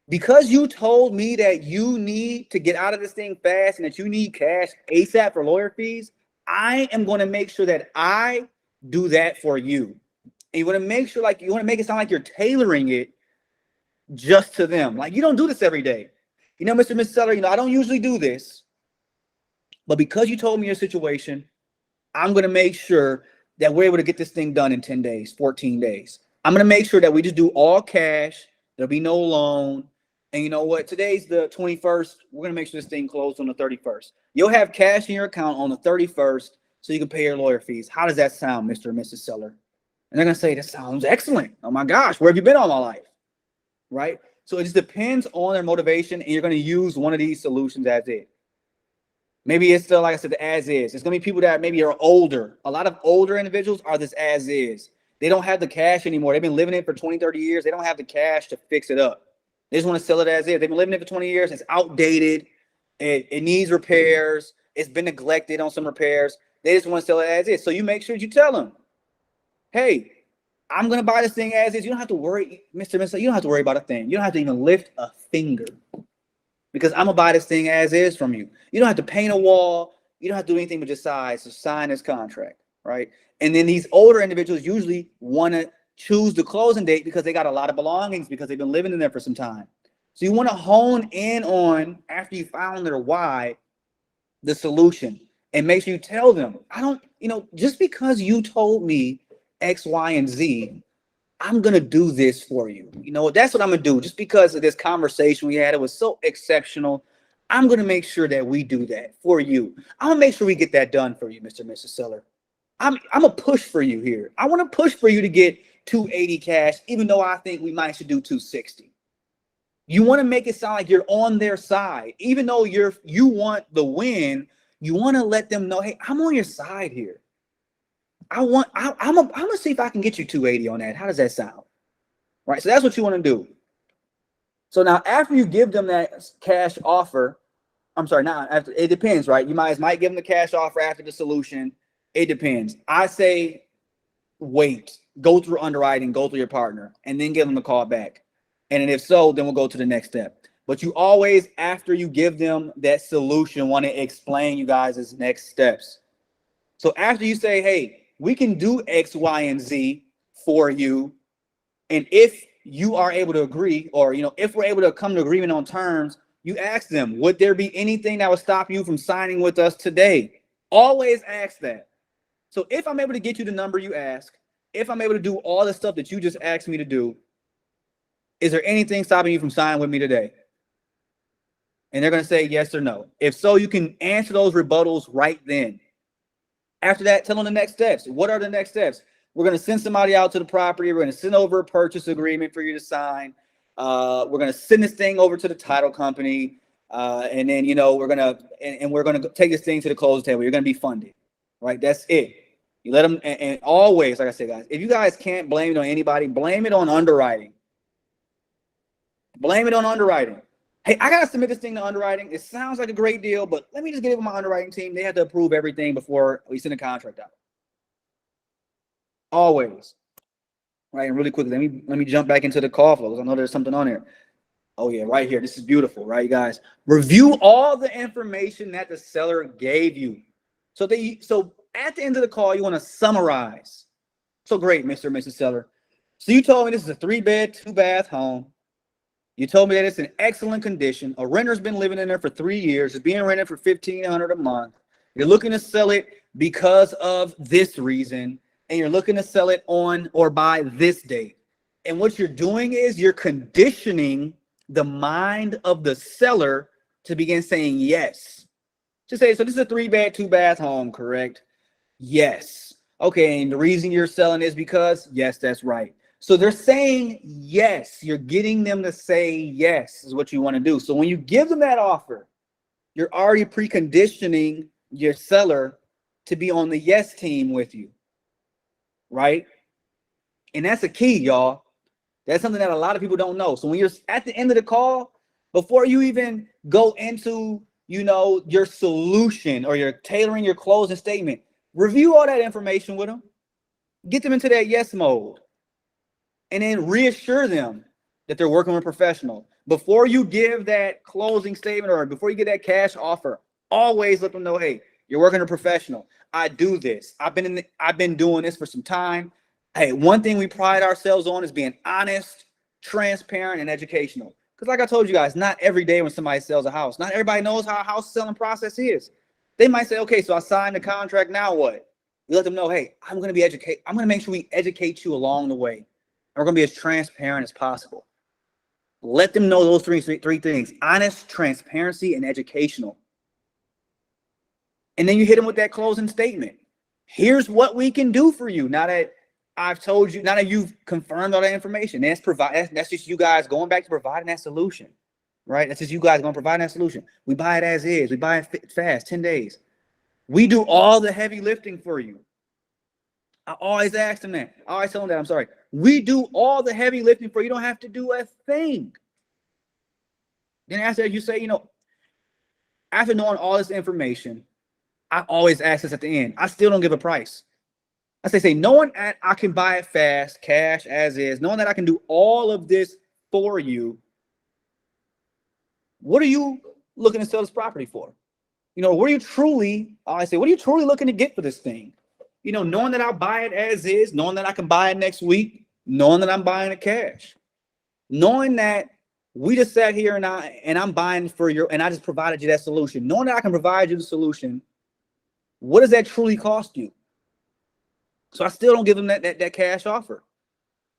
because you told me that you need to get out of this thing fast and that you need cash ASAP for lawyer fees, I am going to make sure that I do that for you. And you want to make sure, you want to make it sound like you're tailoring it just to them. Like, you don't do this every day. Mr. and Mrs. Seller, I don't usually do this, but because you told me your situation, I'm going to make sure that we're able to get this thing done in 10 days, 14 days. I'm going to make sure that we just do all cash. There'll be no loan. And you know what? Today's the 21st. We're going to make sure this thing closed on the 31st. You'll have cash in your account on the 31st so you can pay your lawyer fees. How does that sound, Mr. and Mrs. Seller? And they're going to say, that sounds excellent. Oh my gosh, where have you been all my life? Right? So it just depends on their motivation, and you're going to use one of these solutions as it. Maybe it's still, like I said, the as is. It's going to be people that maybe are older. A lot of older individuals are this as is. They don't have the cash anymore. They've been living it for 20, 30 years. They don't have the cash to fix it up. They just want to sell it as is. They've been living it for 20 years. It's outdated. It needs repairs. It's been neglected on some repairs. They just want to sell it as is. So you make sure you tell them, hey, I'm going to buy this thing as is. You don't have to worry, Mr. You don't have to worry about a thing. You don't have to even lift a finger because I'm going to buy this thing as is from you. You don't have to paint a wall. You don't have to do anything but just sign this contract, right? And then these older individuals usually want to choose the closing date because they got a lot of belongings because they've been living in there for some time. So you want to hone in on, after you found their why, the solution, and make sure you tell them, just because you told me X, Y, and Z, I'm going to do this for you. That's what I'm going to do. Just because of this conversation we had, it was so exceptional. I'm going to make sure that we do that for you. I'm going to make sure we get that done for you, Mr. and Mrs. Seller. I'm going to push for you here. I want to push for you to get 280 cash, even though I think we might should do 260. You want to make it sound like you're on their side. Even though you want the win, you want to let them know, hey, I'm on your side here. I'm gonna see if I can get you 280 on that. How does that sound? Right. So that's what you want to do. So now after you give them that cash offer, I'm sorry, not after, it depends, right? You might give them the cash offer after the solution. It depends. I say wait, go through underwriting, go through your partner, and then give them a call back. And then if so, then we'll go to the next step. But you always, after you give them that solution, want to explain you guys' next steps. So after you say, hey, we can do X, Y, and Z for you, and if you are able to agree, or if we're able to come to agreement on terms, you ask them, would there be anything that would stop you from signing with us today? Always ask that. So if I'm able to get you the number you ask, if I'm able to do all the stuff that you just asked me to do, is there anything stopping you from signing with me today? And they're going to say yes or no. If so, you can answer those rebuttals right then. After that, tell them the next steps. What are the next steps? We're going to send somebody out to the property. We're going to send over a purchase agreement for you to sign. We're going to send this thing over to the title company. And then, we're going to take this thing to the closing table. You're going to be funded, right? That's it. You let them, and always, like I said, guys, if you guys can't blame it on anybody, blame it on underwriting. Blame it on underwriting. Hey, I got to submit this thing to underwriting. It sounds like a great deal, but let me just get it with my underwriting team. They have to approve everything before we send a contract out. Always. Right, and really quickly, let me jump back into the call flows. I know there's something on there. Oh, yeah, right here. This is beautiful, right, you guys? Review all the information that the seller gave you. So at the end of the call, you want to summarize. So great, Mr. and Mrs. Seller. So you told me this is a 3-bed, 2-bath home. You told me that it's in excellent condition. A renter's been living in there for 3 years. It's being rented for $1,500 a month. You're looking to sell it because of this reason, and you're looking to sell it on or by this date. And what you're doing is you're conditioning the mind of the seller to begin saying yes. Just say, so this is a 3-bed, 2-bath home, correct? Yes. Okay, and the reason you're selling is because, yes, that's right. So they're saying yes. You're getting them to say yes is what you want to do. So when you give them that offer, you're already preconditioning your seller to be on the yes team with you, right? And that's a key, y'all. That's something that a lot of people don't know. So when you're at the end of the call, before you even go into, your solution or you're tailoring your closing statement, review all that information with them. Get them into that yes mode. And then reassure them that they're working with a professional. Before you give that closing statement or before you get that cash offer, always let them know, hey, you're working with a professional. I do this. I've been doing this for some time. Hey, one thing we pride ourselves on is being honest, transparent, and educational. Because like I told you guys, not every day when somebody sells a house, not everybody knows how a house selling process is. They might say, okay, so I signed the contract, now what? You let them know, hey, I'm going to make sure we educate you along the way. We're going to be as transparent as possible. Let them know those three things: honest, transparency, and educational. And then you hit them with that closing statement. Here's what we can do for you. Now that I've told you, now that you've confirmed all that information, that's just you guys going back to providing that solution, right? That's just you guys going to provide that solution. We buy it as is. We buy it fast, 10 days. We do all the heavy lifting for you. I always ask them that. I always tell them that. I'm sorry. We do all the heavy lifting for you. You don't have to do a thing. Then after you say, after knowing all this information, I always ask this at the end. I still don't give a price. I say, knowing that I can buy it fast, cash as is, knowing that I can do all of this for you, what are you looking to sell this property for? What are you truly looking to get for this thing? Knowing that I'll buy it as is, knowing that I can buy it next week, knowing that I'm buying it cash, knowing that we just sat here and I'm buying and I just provided you that solution, knowing that I can provide you the solution. What does that truly cost you? So I still don't give them that cash offer.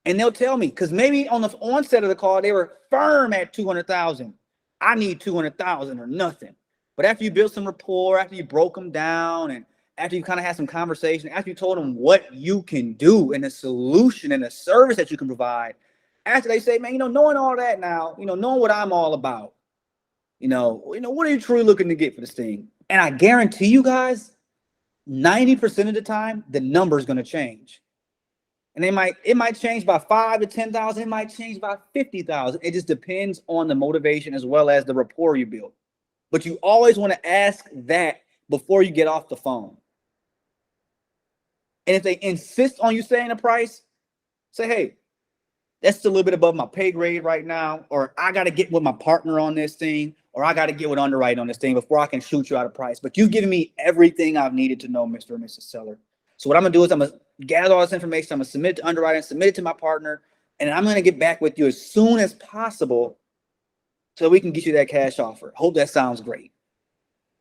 And they'll tell me, because maybe on the onset of the call, they were firm at $200,000. I need $200,000 or nothing. But after you build some rapport, after you broke them down, and after you kind of had some conversation, after you told them what you can do and the solution and the service that you can provide, after they say, man, knowing all that now, knowing what I'm all about, what are you truly looking to get for this thing? And I guarantee you guys, 90% of the time, the number is going to change. And it might change by 5 to 10,000. It might change by 50,000. It just depends on the motivation as well as the rapport you build. But you always want to ask that before you get off the phone. And if they insist on you saying a price, say, hey, that's a little bit above my pay grade right now, or I got to get with my partner on this thing, or I got to get with underwriting on this thing before I can shoot you out a price. But you've given me everything I've needed to know, Mr. and Mrs. Seller. So what I'm going to do is I'm going to gather all this information. I'm going to submit it to underwriting, submit it to my partner, and I'm going to get back with you as soon as possible so we can get you that cash offer. Hope that sounds great.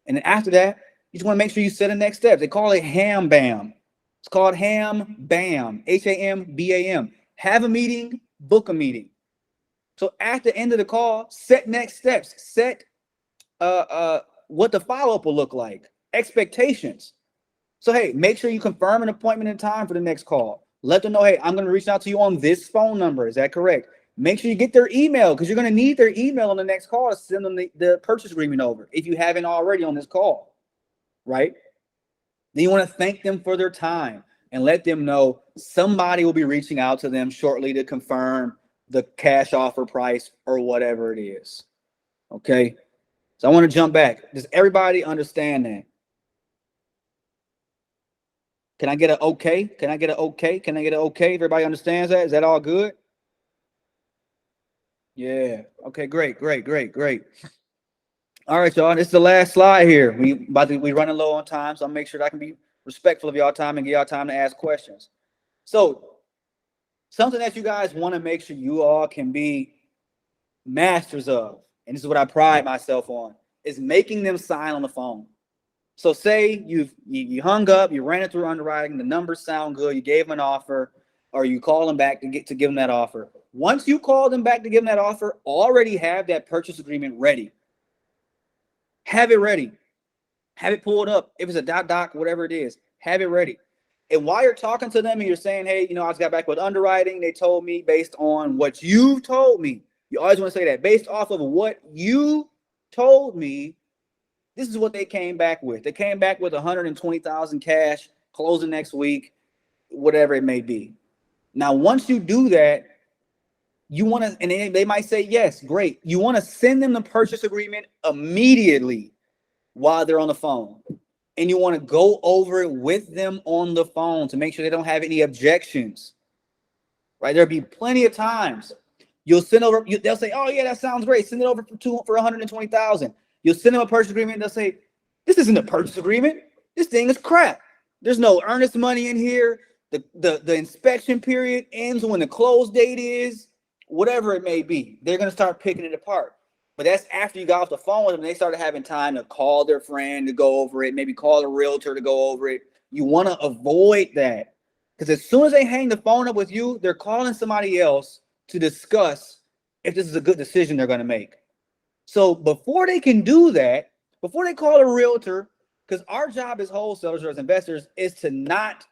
And then after that, you just want to make sure you set the next steps. They call it ham bam. It's called ham bam, HAMBAM. Have a meeting, book a meeting. So at the end of the call, set next steps. Set what the follow-up will look like. Expectations. So, hey, make sure you confirm an appointment and time for the next call. Let them know, hey, I'm going to reach out to you on this phone number. Is that correct? Make sure you get their email because you're going to need their email on the next call to send them the purchase agreement over if you haven't already on this call, right? Then you want to thank them for their time and let them know somebody will be reaching out to them shortly to confirm the cash offer price or whatever it is, okay? So I want to jump back. Does everybody understand that? Can I get an okay? Can I get an okay? Can I get an okay? Everybody understands that? Is that all good? Yeah. Okay, great. All right, y'all. This is the last slide here. We running low on time, so I'll make sure that I can be respectful of y'all time and give y'all time to ask questions. So something that you guys want to make sure you all can be masters of, and this is what I pride myself on, is making them sign on the phone. So say you hung up, you ran it through underwriting, the numbers sound good, you gave them an offer, or you call them back to give them that offer. Once you call them back to give them that offer, already have that purchase agreement ready. Have it ready. Have it pulled up. If it's a doc, whatever it is, have it ready. And while you're talking to them and you're saying, hey, I just got back with underwriting, they told me based on what you've told me. You always want to say that. Based off of what you told me, this is what they came back with. They came back with 120,000 cash, closing next week, whatever it may be. Now, once you do that, you want to, and they might say, yes, great. You want to send them the purchase agreement immediately while they're on the phone. And you want to go over it with them on the phone to make sure they don't have any objections, right? There'll be plenty of times you'll send over, they'll say, oh yeah, that sounds great. Send it over for 120,000. You'll send them a purchase agreement. They'll say, this isn't a purchase agreement. This thing is crap. There's no earnest money in here. The inspection period ends when the close date is, whatever it may be. They're going to start picking it apart. But that's after you got off the phone with them. They started having time to call their friend to go over it, maybe call a realtor to go over it. You want to avoid that because as soon as they hang the phone up with you, they're calling somebody else to discuss if this is a good decision they're going to make. So before they can do that, before they call a realtor, because our job as wholesalers or as investors is to not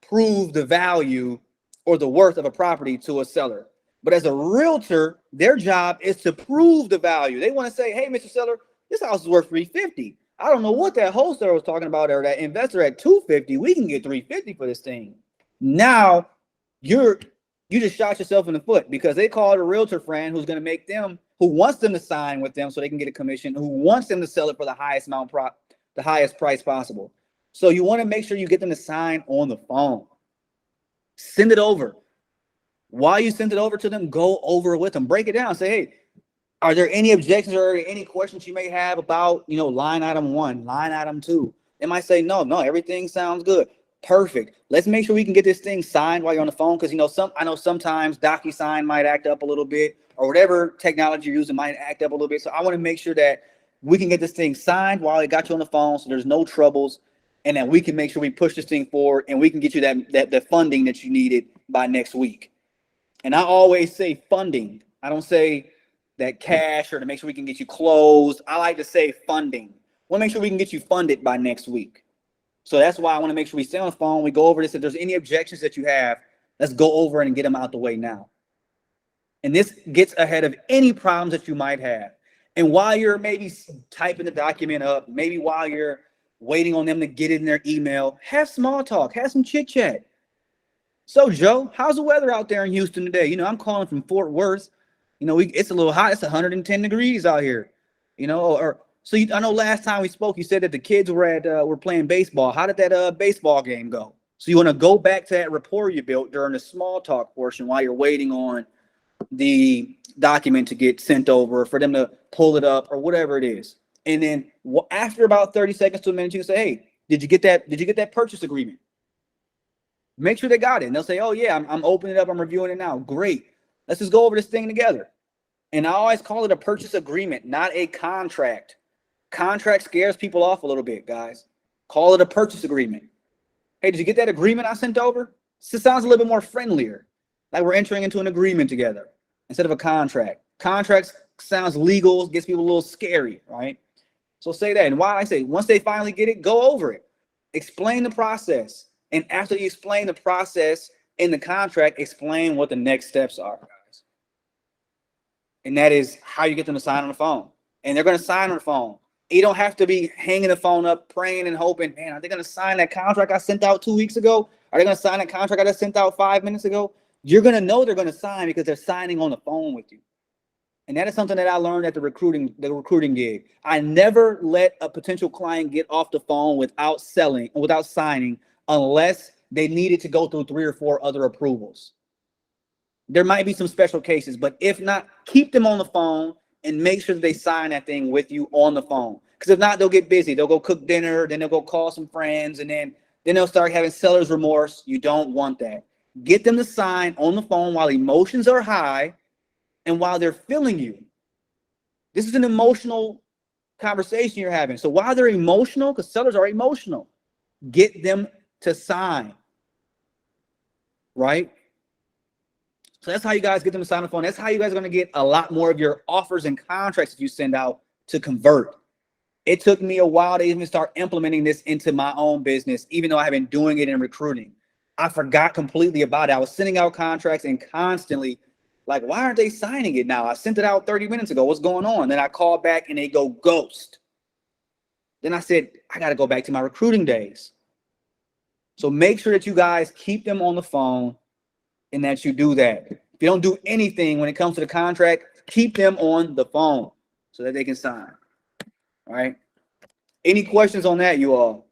prove the value or the worth of a property to a seller. But as a realtor, their job is to prove the value. They want to say, hey, Mr. Seller, this house is worth $350. I don't know what that wholesaler was talking about or that investor at $250. We can get $350 for this thing. Now you just shot yourself in the foot because they called a realtor friend who's going to make them, who wants them to sign with them so they can get a commission, who wants them to sell it for the highest the highest price possible. So you want to make sure you get them to sign on the phone. Send it over. While you send it over to them, go over it with them. Break it down. Say, hey, are there any objections or any questions you may have about, line item 1, line item 2? They might say, no, everything sounds good. Perfect. Let's make sure we can get this thing signed while you're on the phone because, I know sometimes DocuSign might act up a little bit or whatever technology you're using might act up a little bit. So I want to make sure that we can get this thing signed while it got you on the phone so there's no troubles and that we can make sure we push this thing forward and we can get you that funding that you needed by next week. And I always say funding. I don't say that cash or to make sure we can get you closed. I like to say funding. I want to make sure we can get you funded by next week. So that's why I want to make sure we stay on the phone. We go over this. If there's any objections that you have, let's go over it and get them out the way now. And this gets ahead of any problems that you might have. And while you're maybe typing the document up, maybe while you're waiting on them to get it in their email, have small talk, have some chit chat. So Joe, how's the weather out there in Houston today? I'm calling from Fort Worth. It's a little hot. It's 110 degrees out here. I know last time we spoke, you said that the kids were playing baseball. How did that baseball game go? So you want to go back to that rapport you built during the small talk portion while you're waiting on the document to get sent over, for them to pull it up or whatever it is. And then after about 30 seconds to a minute, you can say, hey, did you get that purchase agreement? Make sure they got it. And they'll say, oh yeah, I'm opening it up. I'm reviewing it now. Great. Let's just go over this thing together. And I always call it a purchase agreement, not a contract. Contract scares people off a little bit, guys. Call it a purchase agreement. Hey, did you get that agreement I sent over? It sounds a little bit more friendlier. Like we're entering into an agreement together instead of a contract. Contracts sounds legal, gets people a little scary, right? So say that. And why I say, once they finally get it, go over it. Explain the process. And after you explain the process in the contract, explain what the next steps are, guys. And that is how you get them to sign on the phone. And they're going to sign on the phone. You don't have to be hanging the phone up, praying and hoping, man, are they going to sign that contract I sent out 2 weeks ago? Are they going to sign that contract I just sent out 5 minutes ago? You're going to know they're going to sign because they're signing on the phone with you. And that is something that I learned at the recruiting gig. I never let a potential client get off the phone without signing, unless they needed to go through 3 or 4 other approvals. There might be some special cases, but if not, keep them on the phone and make sure that they sign that thing with you on the phone. Because if not, they'll get busy. They'll go cook dinner, then they'll go call some friends, and then they'll start having seller's remorse. You don't want that. Get them to sign on the phone while emotions are high and while they're feeling you. This is an emotional conversation you're having. So while they're emotional, because sellers are emotional, get them to sign, right? So that's how you guys get them to sign on the phone. That's how you guys are going to get a lot more of your offers and contracts that you send out to convert. It took me a while to even start implementing this into my own business, even though I have been doing it in recruiting. I forgot completely about it. I was sending out contracts and constantly like, why aren't they signing it now? I sent it out 30 minutes ago. What's going on? Then I call back and they go ghost. Then I said, I got to go back to my recruiting days. So make sure that you guys keep them on the phone and that you do that. If you don't do anything when it comes to the contract, keep them on the phone so that they can sign. All right. Any questions on that, you all?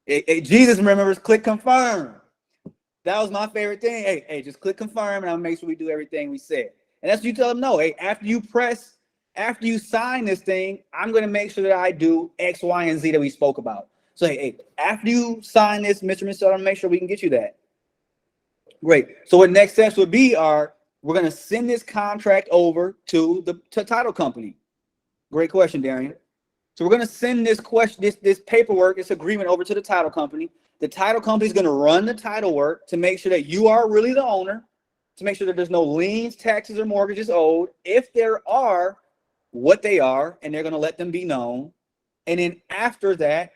Jesus remembers, click confirm. That was my favorite thing. Hey, just click confirm and I'll make sure we do everything we said. And that's what you tell them, no, hey, after you sign this thing, I'm going to make sure that I do X, Y, and Z that we spoke about. So, hey, after you sign this, Mr. I'm going to make sure we can get you that. Great. So what next steps would be we're going to send this contract over to the title company. Great question, Darian. So we're going to send this paperwork, this agreement over to the title company. The title company is going to run the title work to make sure that you are really the owner, to make sure that there's no liens, taxes, or mortgages owed. If there are, what they are, and they're going to let them be known. And then after that,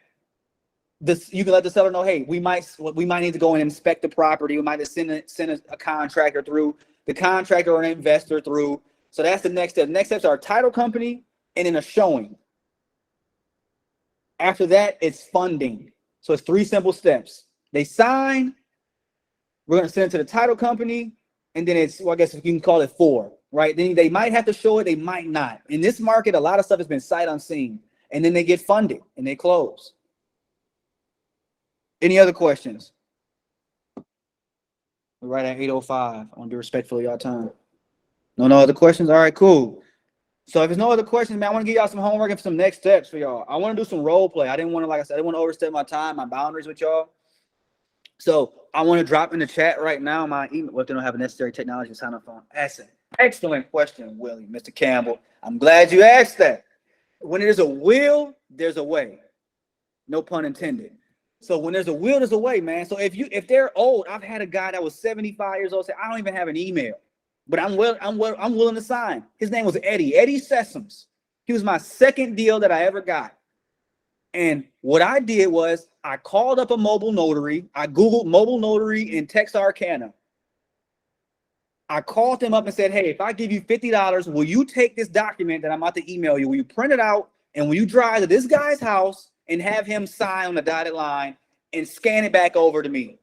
you can let the seller know, hey, we might need to go and inspect the property. We might have send a contractor through, the contractor or an investor through. So that's the next step. Next steps are a title company and then a showing. After that, it's funding. So it's 3 simple steps. They sign, we're going to send it to the title company, and then it's, well, I guess you can call it 4, right? Then they might have to show it, they might not. In this market, a lot of stuff has been sight unseen, and then they get funded and they close. Any other questions? We're right at 8:05. I want to be respectful of y'all time. No other questions? All right, cool. So if there's no other questions, man, I want to give y'all some homework and some next steps for y'all. I want to do some role play. I didn't want to, like I said, I didn't want to overstep my time, my boundaries with y'all. So I want to drop in the chat right now my email. What if they don't have a necessary technology to sign up on? That's an excellent question, Willie, Mr. Campbell. I'm glad you asked that. When there's a will, there's a way. No pun intended. So when there's a will, there's a way, man. So if they're old, I've had a guy that was 75 years old say, I don't even have an email. But I'm willing to sign. His name was Eddie Sessoms. He was my second deal that I ever got. And what I did was I called up a mobile notary. I Googled mobile notary in Texarkana. I called them up and said, hey, if I give you $50, will you take this document that I'm about to email you? Will you print it out? And will you drive to this guy's house and have him sign on the dotted line and scan it back over to me?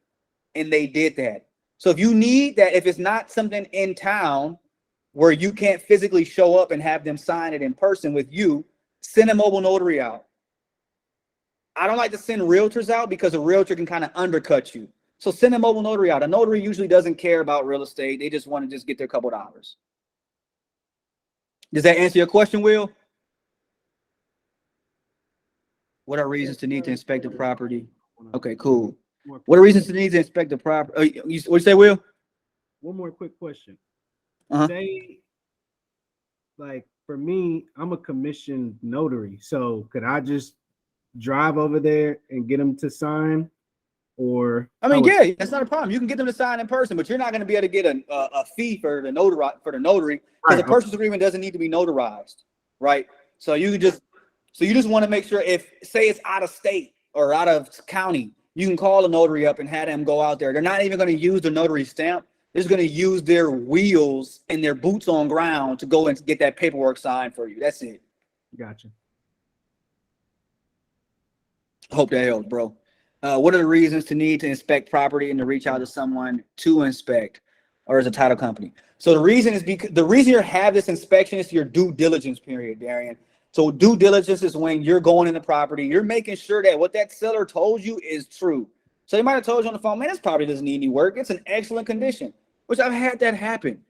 and they did that. So if you need that, if it's not something in town where you can't physically show up and have them sign it in person with you, send a mobile notary out. I don't like to send realtors out because a realtor can kind of undercut you. So send a mobile notary out. A notary usually doesn't care about real estate. They just want to just get their couple dollars. Does that answer your question, Will? What are reasons to need to inspect the property? Okay, cool. What are reasons to need to inspect the property? What you say, Will? One more quick question. Uh-huh. Say, like for me, I'm a commissioned notary. So could I just drive over there and get them to sign? Or I mean, yeah, that's not a problem. You can get them to sign in person, but you're not going to be able to get a fee for the notary because the purchase agreement doesn't need to be notarized, right? So you just want to make sure if say it's out of state or out of county, you can call a notary up and have them go out there. They're not even going to use the notary stamp. They're just going to use their wheels and their boots on ground to go and get that paperwork signed for you. That's it. Gotcha. Hope that helps, bro. What are the reasons to need to inspect property and to reach out to someone to inspect, or as a title company? So the reason is because the reason you have this inspection is your due diligence period, Darian. So due diligence is when you're going in the property, you're making sure that what that seller told you is true. So they might have told you on the phone, man, this property doesn't need any work. It's in excellent condition, which I've had that happen.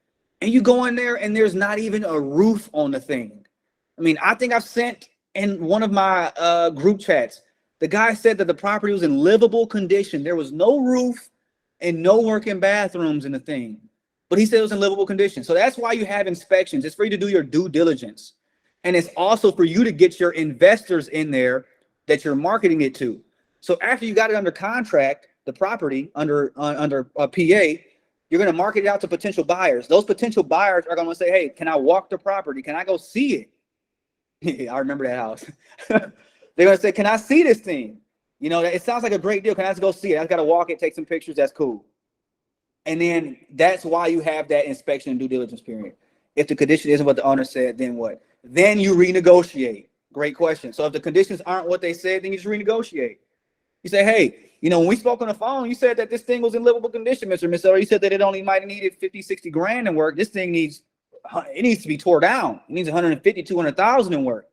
And you go in there and there's not even a roof on the thing. I mean, I think I've sent in one of my group chats, the guy said that the property was in livable condition. There was no roof and no working bathrooms in the thing, but he said it was in livable condition. So that's why you have inspections. It's for you to do your due diligence. And it's also for you to get your investors in there that you're marketing it to. So after you got it under contract, the property under a PA, you're going to market it out to potential buyers. Those potential buyers are going to say, hey, can I walk the property? Can I go see it? I remember that house. They're going to say, can I see this thing? You know, it sounds like a great deal. Can I just go see it? I just got to walk it, take some pictures. That's cool. And then that's why you have that inspection and due diligence period. If the condition isn't what the owner said, then what? Then you renegotiate. Great question. So if the conditions aren't what they said, then you just renegotiate. You say, hey, you know, when we spoke on the phone, you said that this thing was in livable condition, Mr. Or you said that it only might have needed 50, 60 grand in work. This thing needs to be tore down. It needs 150, 200,000 in work.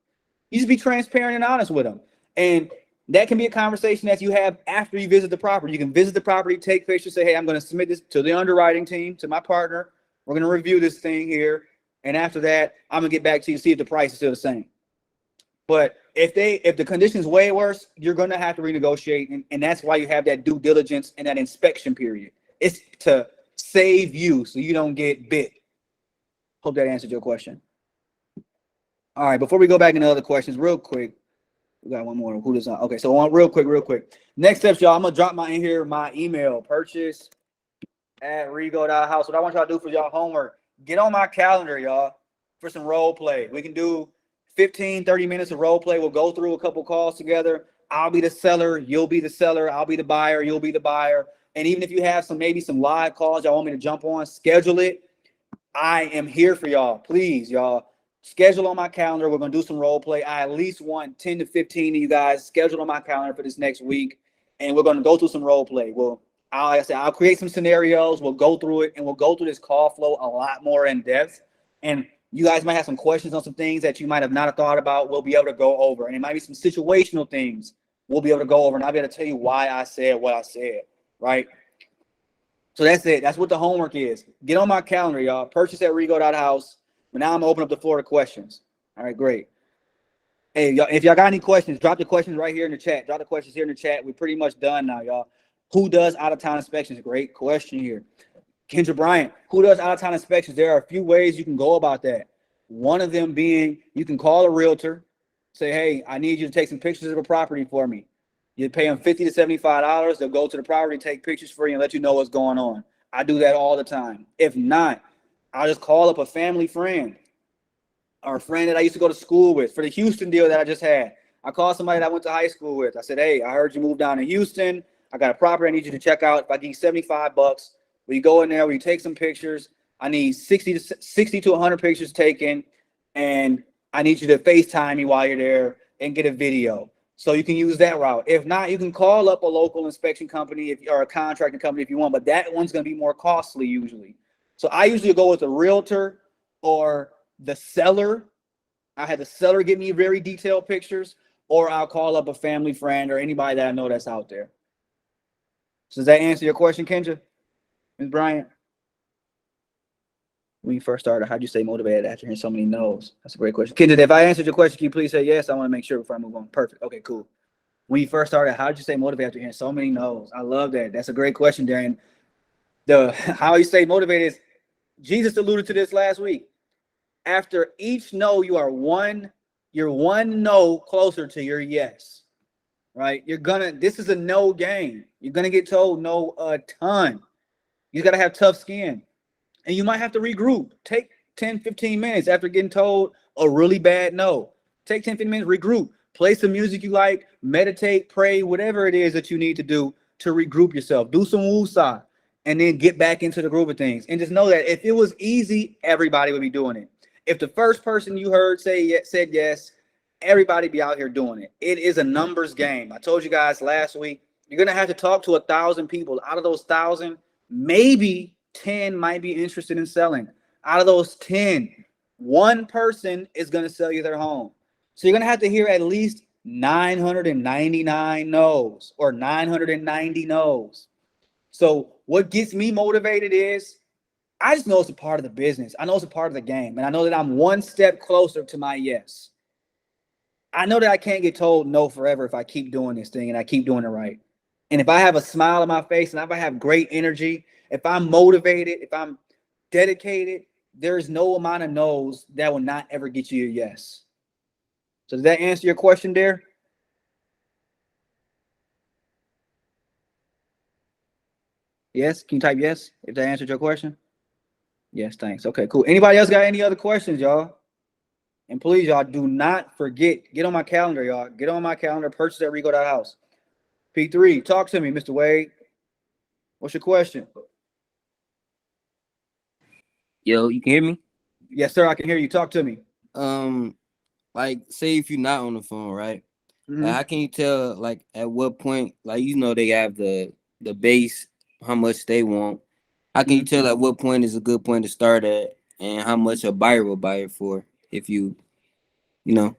You just be transparent and honest with them. And that can be a conversation that you have after you visit the property. You can visit the property, take pictures, say, hey, I'm going to submit this to the underwriting team, to my partner. We're going to review this thing here. And after that, I'm going to get back to you to see if the price is still the same. But if the condition's way worse, you're going to have to renegotiate. And that's why you have that due diligence and that inspection period. It's to save you so you don't get bit. Hope that answered your question. All right, before we go back into other questions, real quick, we got one more. Who does not? Okay, so real quick. Next steps, y'all. I'm gonna drop my email, purchase@rego.house. What I want y'all to do for y'all homework, get on my calendar, y'all, for some role play. We can do 15, 30 minutes of role play. We'll go through a couple calls together. I'll be the seller, you'll be the seller, I'll be the buyer, you'll be the buyer. And even if you have maybe some live calls y'all want me to jump on, schedule it. I am here for y'all. Please, y'all. Schedule on my calendar. We're going to do some role play. I at least want 10 to 15 of you guys scheduled on my calendar for this next week. And we're going to go through some role play. Well, like I said, I'll create some scenarios. We'll go through it and we'll go through this call flow a lot more in depth. And you guys might have some questions on some things that you might have not thought about. We'll be able to go over. And it might be some situational things we'll be able to go over. And I'll be able to tell you why I said what I said, right? So that's it. That's what the homework is. Get on my calendar, y'all. Purchase@rego.house. But now I'm gonna open up the floor to questions. All right, great. Hey, y'all, if y'all got any questions, drop the questions right here in the chat. Drop the questions here in the chat. We're pretty much done now, y'all. Who does out-of-town inspections? Great question here. Kendra Bryant, who does out-of-town inspections? There are a few ways you can go about that. One of them being you can call a realtor, say, hey, I need you to take some pictures of a property for me. You pay them $50 to $75. They'll go to the property, take pictures for you, and let you know what's going on. I do that all the time. If not, I'll just call up a family friend or a friend that I used to go to school with. For the Houston deal that I just had, I called somebody that I went to high school with. I said, hey, I heard you moved down to Houston. I got a property I need you to check out. If I give you $75, will you go in there, will you take some pictures? I need 60 to 100 pictures taken, and I need you to FaceTime me while you're there and get a video. So you can use that route. If not, you can call up a local inspection company or a contracting company if you want, but that one's going to be more costly usually. So I usually go with a realtor or the seller. I had the seller give me very detailed pictures, or I'll call up a family friend or anybody that I know that's out there. So does that answer your question, Kendra? Ms. Bryant? When you first started, how'd you stay motivated after hearing so many no's? That's a great question. Kendra, if I answered your question, can you please say yes? I want to make sure before I move on. Perfect. Okay, cool. When you first started, how'd you stay motivated after hearing so many no's? I love that. That's a great question, Darren. How you stay motivated is, Jesus alluded to this last week. After each no, you're one no closer to your yes. Right? This is a no game. You're gonna get told no a ton. You gotta have tough skin. And you might have to regroup. Take 10, 15 minutes after getting told a really bad no. Take 10, 15 minutes, regroup. Play some music you like, meditate, pray, whatever it is that you need to do to regroup yourself. Do some woosah and then get back into the groove of things. And just know that if it was easy, everybody would be doing it. If the first person you heard said yes, everybody be out here doing it. It is a numbers game. I told you guys last week, you're going to have to talk to 1,000 people. Out of those 1,000, maybe 10 might be interested in selling. Out of those 10, one person is going to sell you their home. So you're going to have to hear at least 999 no's or 990 no's. So what gets me motivated is I just know it's a part of the business. I know it's a part of the game. And I know that I'm one step closer to my yes. I know that I can't get told no forever if I keep doing this thing and I keep doing it right. And if I have a smile on my face and if I have great energy, if I'm motivated, if I'm dedicated, there is no amount of no's that will not ever get you a yes. So does that answer your question there? Yes? Can you type yes if that answered your question? Yes, thanks. Okay, cool. Anybody else got any other questions, y'all? And please, y'all, do not forget, get on my calendar, y'all. Get on my calendar, purchase at Rico.house. P3, talk to me, Mr. Wade. What's your question? Yo, you can hear me? Yes, sir, I can hear you. Talk to me. Like, say if you're not on the phone, right? Mhm. Like, how can you tell, like, at what point, like, they have the base, how much they want. How can you tell at what point is a good point to start at and how much a buyer will buy it for if you know?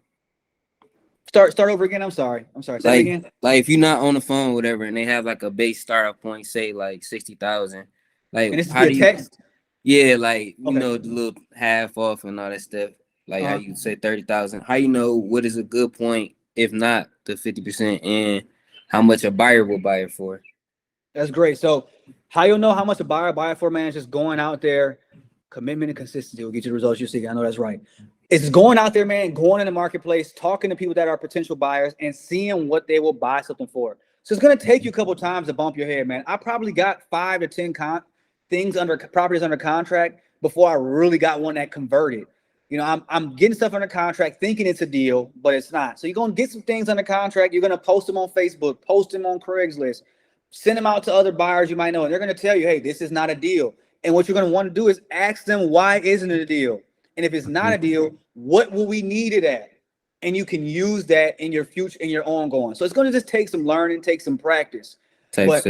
Start over again. I'm sorry. Say it again. Like if you're not on the phone or whatever and they have like a base startup point, say like 60,000. Like, And this is how via text? Yeah, like, Okay. the little half off and all that stuff. Like how you say 30,000. How you know what is a good point, if not the 50%, and how much a buyer will buy it for? That's great. So how you'll know how much a buyer buy it for, man, is just going out there. Commitment and consistency will get you the results you seek. I know that's right. It's going out there, man, going in the marketplace, talking to people that are potential buyers and seeing what they will buy something for. So it's going to take you a couple of times to bump your head, man. I probably got 5 to 10 properties under contract before I really got one that converted. I'm getting stuff under contract thinking it's a deal, but it's not. So you're going to get some things under contract. You're going to post them on Facebook, post them on Craigslist, send them out to other buyers you might know. And they're going to tell you, hey, this is not a deal. And what you're going to want to do is ask them, why isn't it a deal? And if it's not a deal, what will we need it at? And you can use that in your future, in your ongoing. So it's going to just take some learning, take some practice. But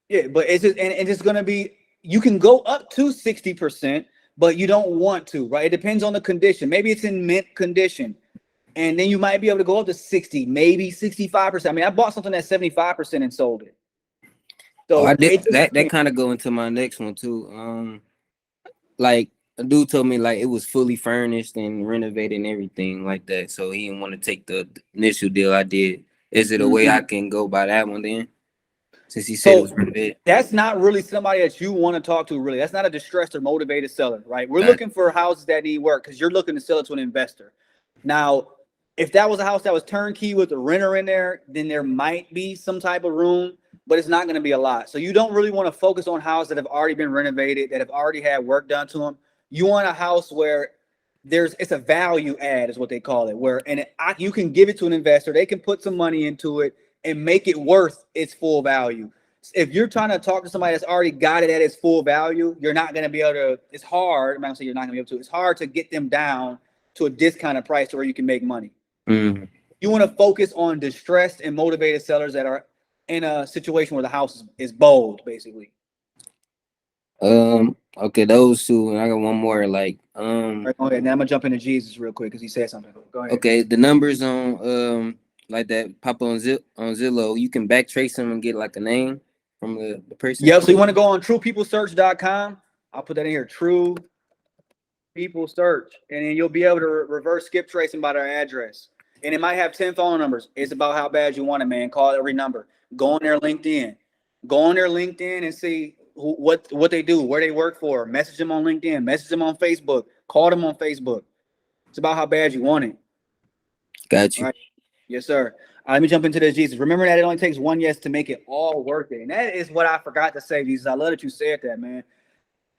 it's just, and it's going to be, you can go up to 60%, but you don't want to, right? It depends on the condition. Maybe it's in mint condition. And then you might be able to go up to 60, maybe 65%. I mean, I bought something at 75% and sold it. So I did that kind of go into my next one too. Like a dude told me like it was fully furnished and renovated and everything like that. So he didn't want to take the initial deal I did. Is it a way I can go by that one then? Since he said it was renovated. That's not really somebody that you want to talk to, really. That's not a distressed or motivated seller, right? We're looking for houses that need work because you're looking to sell it to an investor. Now, if that was a house that was turnkey with a renter in there, then there might be some type of room, but it's not going to be a lot. So you don't really want to focus on houses that have already been renovated, that have already had work done to them. You want a house where it's a value add is what they call it, you can give it to an investor. They can put some money into it and make it worth its full value. If you're trying to talk to somebody that's already got it at its full value, you're not going to be able to, it's hard. I'm not going to say you're not going to be able to, it's hard to get them down to a discounted price to where you can make money. Mm-hmm. You want to focus on distressed and motivated sellers that are in a situation where the house is bold, basically. Okay, those two, and I got one more. Like, All right, go ahead. Now I'm gonna jump into Jesus real quick because he said something. Go ahead. okay, the numbers on like that pop on Zillow, you can backtrace them and get like a name from the person. Yep. So you want to go on truepeoplesearch.com. I'll put that in here. True People Search, and then you'll be able to reverse skip trace them by their address. And it might have 10 phone numbers. It's about how bad you want it, man. Call every number. Go on their LinkedIn. Go on their LinkedIn and see what they do, where they work for. Message them on LinkedIn. Message them on Facebook. Call them on Facebook. It's about how bad you want it. Got you. All right. Yes, sir. Let me jump into this, Jesus. Remember that it only takes one yes to make it all worth it. And that is what I forgot to say, Jesus. I love that you said that, man.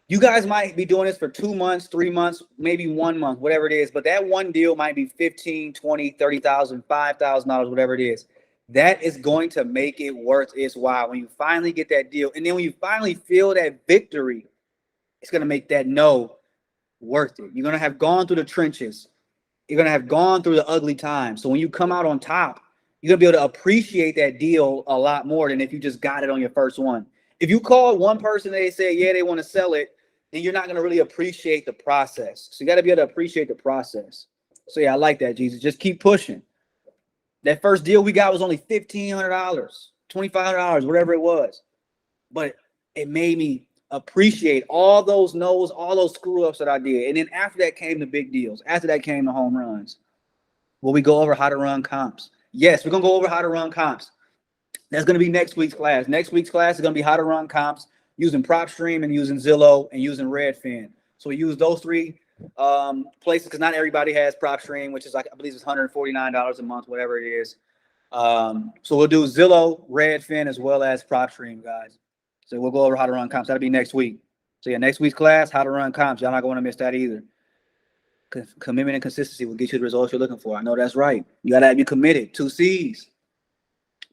You guys might be doing this for 2 months, 3 months, maybe 1 month, whatever it is. But that one deal might be $15,000, $20,000, $30,000, $5,000, whatever it is. That is going to make it worth its while when you finally get that deal. And then when you finally feel that victory, it's going to make that no worth it. You're going to have gone through the trenches. You're going to have gone through the ugly times. So when you come out on top, you're going to be able to appreciate that deal a lot more than if you just got it on your first one. If you call one person, they say, yeah, they want to sell it, then you're not going to really appreciate the process. So you got to be able to appreciate the process. So yeah, I like that, Jesus. Just keep pushing. That first deal we got was only $1,500, $2,500, whatever it was. But it made me appreciate all those no's, all those screw ups that I did. And then after that came the big deals. After that came the home runs. Will we go over how to run comps? Yes, we're going to go over how to run comps. That's going to be next week's class. Next week's class is going to be how to run comps using PropStream and using Zillow and using Redfin. So we use those three places because not everybody has PropStream, which is like, I believe it's $149 a month, whatever it is. So we'll do Zillow, Redfin, as well as PropStream, guys. So we'll go over how to run comps. That'll be next week. So yeah, next week's class, how to run comps. Y'all not going to miss that either. Commitment and consistency will get you the results you're looking for. I know that's right. You got to be committed. 2 C's.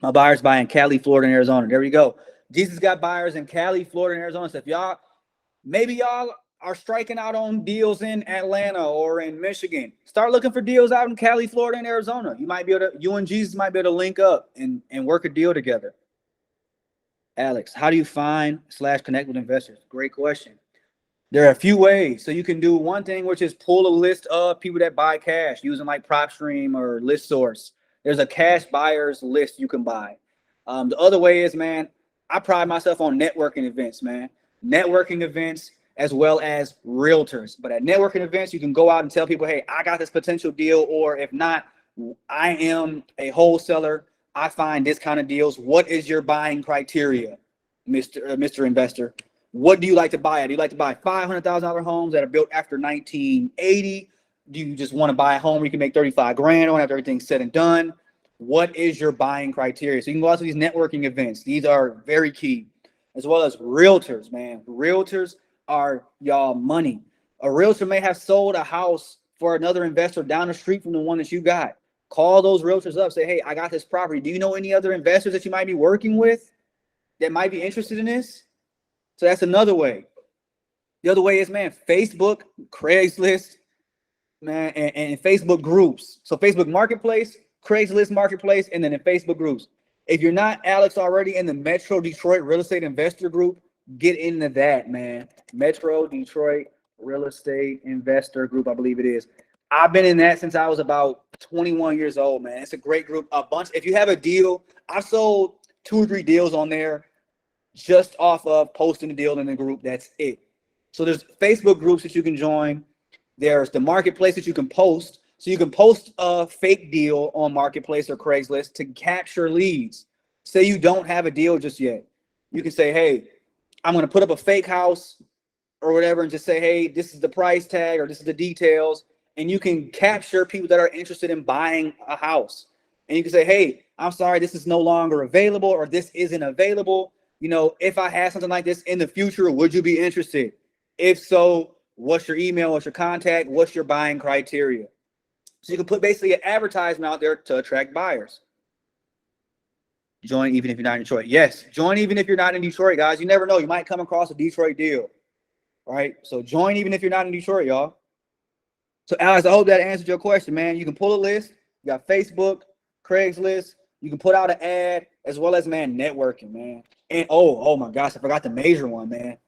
My buyers buy in Cali, Florida, and Arizona. There we go. Jesus got buyers in Cali, Florida, and Arizona. So if y'all are striking out on deals in Atlanta or in Michigan, start looking for deals out in Cali, Florida, and Arizona. You and Jesus might be able to link up and work a deal together. Alex, how do you find / connect with investors? Great question. There are a few ways. So you can do one thing, which is pull a list of people that buy cash using like PropStream or ListSource. There's a cash buyers list you can buy. The other way is, man, I pride myself on networking events, man. Networking events as well as realtors. But at networking events, you can go out and tell people, hey, I got this potential deal. Or if not, I am a wholesaler. I find this kind of deals. What is your buying criteria, Mr. Investor? What do you like to buy at? Do you like to buy $500,000 homes that are built after 1980? Do you just want to buy a home where you can make 35 grand on after everything's said and done? What is your buying criteria? So you can go out to these networking events. These are very key, as well as realtors, man. Realtors are y'all money. A realtor may have sold a house for another investor down the street from the one that you got. Call those realtors up. Say, hey, I got this property. Do you know any other investors that you might be working with that might be interested in this? So that's another way. The other way is, man, Facebook, Craigslist, man, and Facebook groups. So Facebook Marketplace, Craigslist Marketplace, and then in Facebook groups. If you're not, Alex, already in the Metro Detroit Real Estate Investor Group, get into that, man. Metro Detroit Real Estate Investor Group, I believe it is. I've been in that since I was about 21 years old, man. It's a great group. If you have a deal, I've sold 2 or 3 deals on there just off of posting the deal in the group. That's it. So there's Facebook groups that you can join. There's the marketplace that you can post. So you can post a fake deal on Marketplace or Craigslist to capture leads. Say you don't have a deal just yet. You can say, hey, I'm going to put up a fake house or whatever and just say, hey, this is the price tag or this is the details. And you can capture people that are interested in buying a house. And you can say, hey, I'm sorry, this is no longer available or this isn't available. You know, if I had something like this in the future, would you be interested? If so, what's your email? What's your contact? What's your buying criteria? So you can put basically an advertisement out there to attract buyers. Join even if you're not in Detroit. Yes, join even if you're not in Detroit, guys. You never know. You might come across a Detroit deal. All right. So join even if you're not in Detroit, y'all. So Alex, I hope that answered your question, man. You can pull a list. You got Facebook, Craigslist. You can put out an ad as well as, man, networking, man. And oh my gosh, I forgot the major one, man.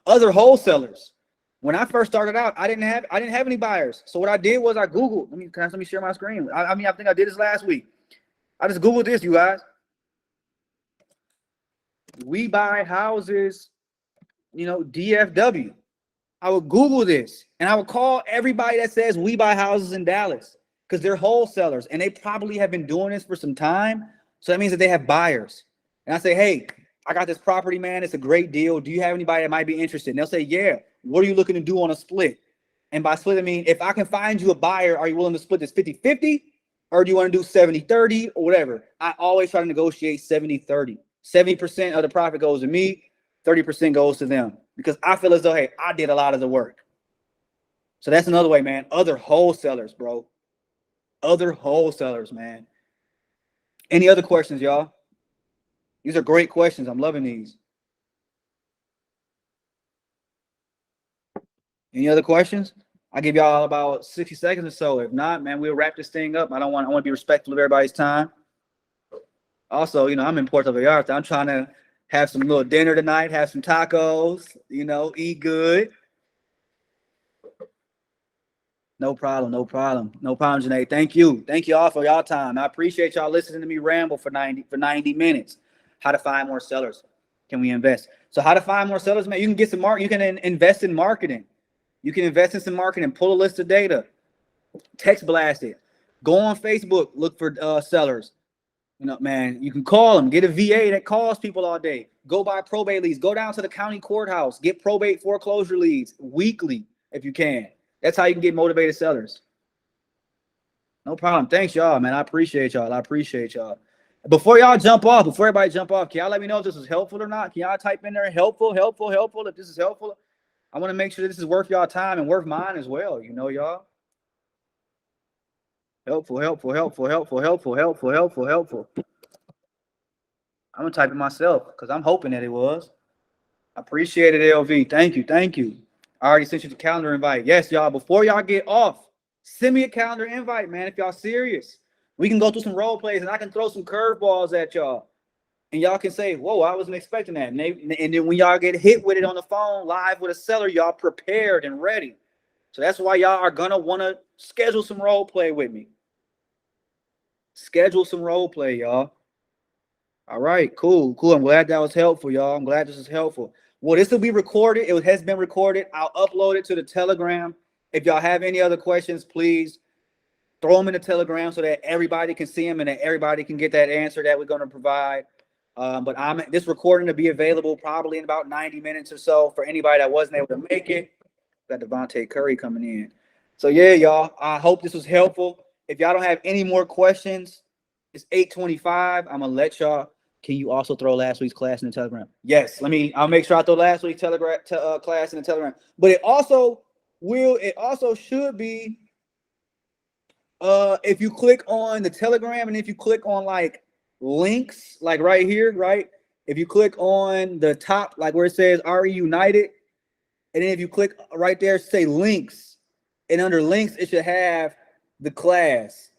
Other wholesalers. When I first started out, I didn't have any buyers. So what I did was I Googled. Let me share my screen. I think I did this last week. I just Googled this, you guys. We buy houses, DFW. I would Google this and I would call everybody that says we buy houses in Dallas because they're wholesalers and they probably have been doing this for some time. So that means that they have buyers. And I say, hey, I got this property, man. It's a great deal. Do you have anybody that might be interested? And they'll say, yeah. What are you looking to do on a split? And by split, I mean, if I can find you a buyer, are you willing to split this 50-50? Or do you want to do 70-30 or whatever? I always try to negotiate 70-30. 70% of the profit goes to me, 30% goes to them. Because I feel as though, hey, I did a lot of the work. So that's another way, man. Other wholesalers, bro. Other wholesalers, man. Any other questions, y'all? These are great questions. I'm loving these. Any other questions? I'll give y'all about 60 seconds or so. If not, man, we'll wrap this thing up. I want to be respectful of everybody's time. Also, I'm in Puerto Vallarta. I'm trying to have some little dinner tonight, have some tacos, eat good. No problem, Janae. Thank you. Thank you all for y'all time. I appreciate y'all listening to me ramble for 90 minutes. How to find more sellers. Can we invest? So how to find more sellers, man? You can get some you can invest in marketing. You can invest in some marketing, pull a list of data, text blast it, go on Facebook, look for sellers. Man, you can call them, get a VA that calls people all day, go buy probate leads, go down to the county courthouse, get probate foreclosure leads weekly if you can. That's how you can get motivated sellers. No problem. Thanks, y'all, man. I appreciate y'all. Before everybody jump off, can y'all let me know if this was helpful or not? Can y'all type in there helpful if this is helpful? I want to make sure that this is worth y'all time and worth mine as well. Y'all. Helpful. I'm going to type it myself because I'm hoping that it was. I appreciate it, LV. Thank you. I already sent you the calendar invite. Yes, y'all. Before y'all get off, send me a calendar invite, man, if y'all serious. We can go through some role plays and I can throw some curveballs at y'all. And y'all can say, whoa, I wasn't expecting that. And then when y'all get hit with it on the phone live with a seller, y'all prepared and ready. So that's why y'all are going to want to schedule some role play with me. Schedule some role play, y'all. All right, cool. I'm glad that was helpful, y'all. I'm glad this is helpful. Well, this will be recorded. It has been recorded. I'll upload it to the Telegram. If y'all have any other questions, please throw them in the Telegram so that everybody can see them and that everybody can get that answer that we're going to provide. But this recording to be available probably in about 90 minutes or so for anybody that wasn't able to make it. Got Devontae Curry coming in. So yeah, y'all, I hope this was helpful. If y'all don't have any more questions, it's 8:25. I'm gonna let y'all. Can you also throw last week's class in the Telegram? Yes, I'll make sure I throw last week's class in the Telegram. But it also should be if you click on the Telegram and if you click on like links, like right here, right? If you click on the top, like where it says RE United, and then if you click right there, say links, and under links, it should have the class.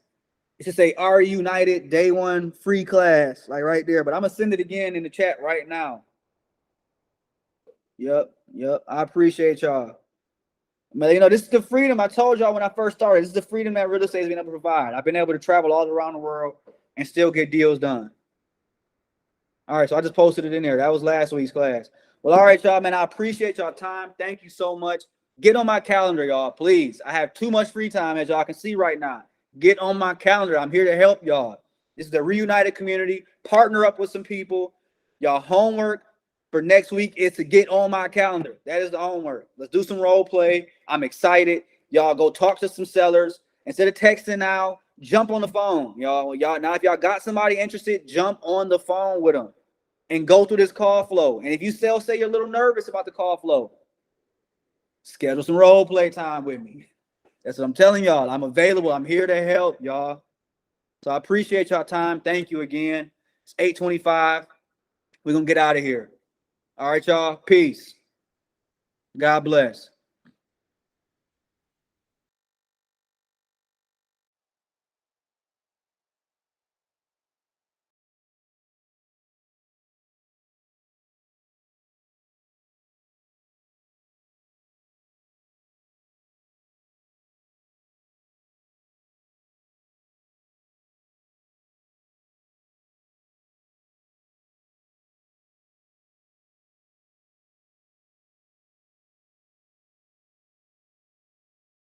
It should say RE United Day 1 free class, like right there. But I'm gonna send it again in the chat right now. Yep. I appreciate y'all. Man, this is the freedom I told y'all when I first started. This is the freedom that real estate has been able to provide. I've been able to travel all around the world and still get deals done. All right, so I just posted it in there. That was last week's class. Well, all right, y'all, man. I appreciate y'all time. Thank you so much. Get on my calendar, y'all, please. I have too much free time, as y'all can see right now. Get on my calendar. I'm here to help y'all. This is the reunited community. Partner up with some people. Y'all homework for next week is to get on my calendar. That is the homework. Let's do some role play. I'm excited. Y'all go talk to some sellers. Instead of texting now, jump on the phone. Y'all now if y'all got somebody interested, jump on the phone with them and go through this call flow. And if you say you're a little nervous about the call flow, schedule some role play time with me. That's what I'm telling y'all. I'm available. I'm here to help y'all. So I appreciate y'all time. Thank you again. It's 8:25. We're going to get out of here. All right, y'all. Peace. God bless.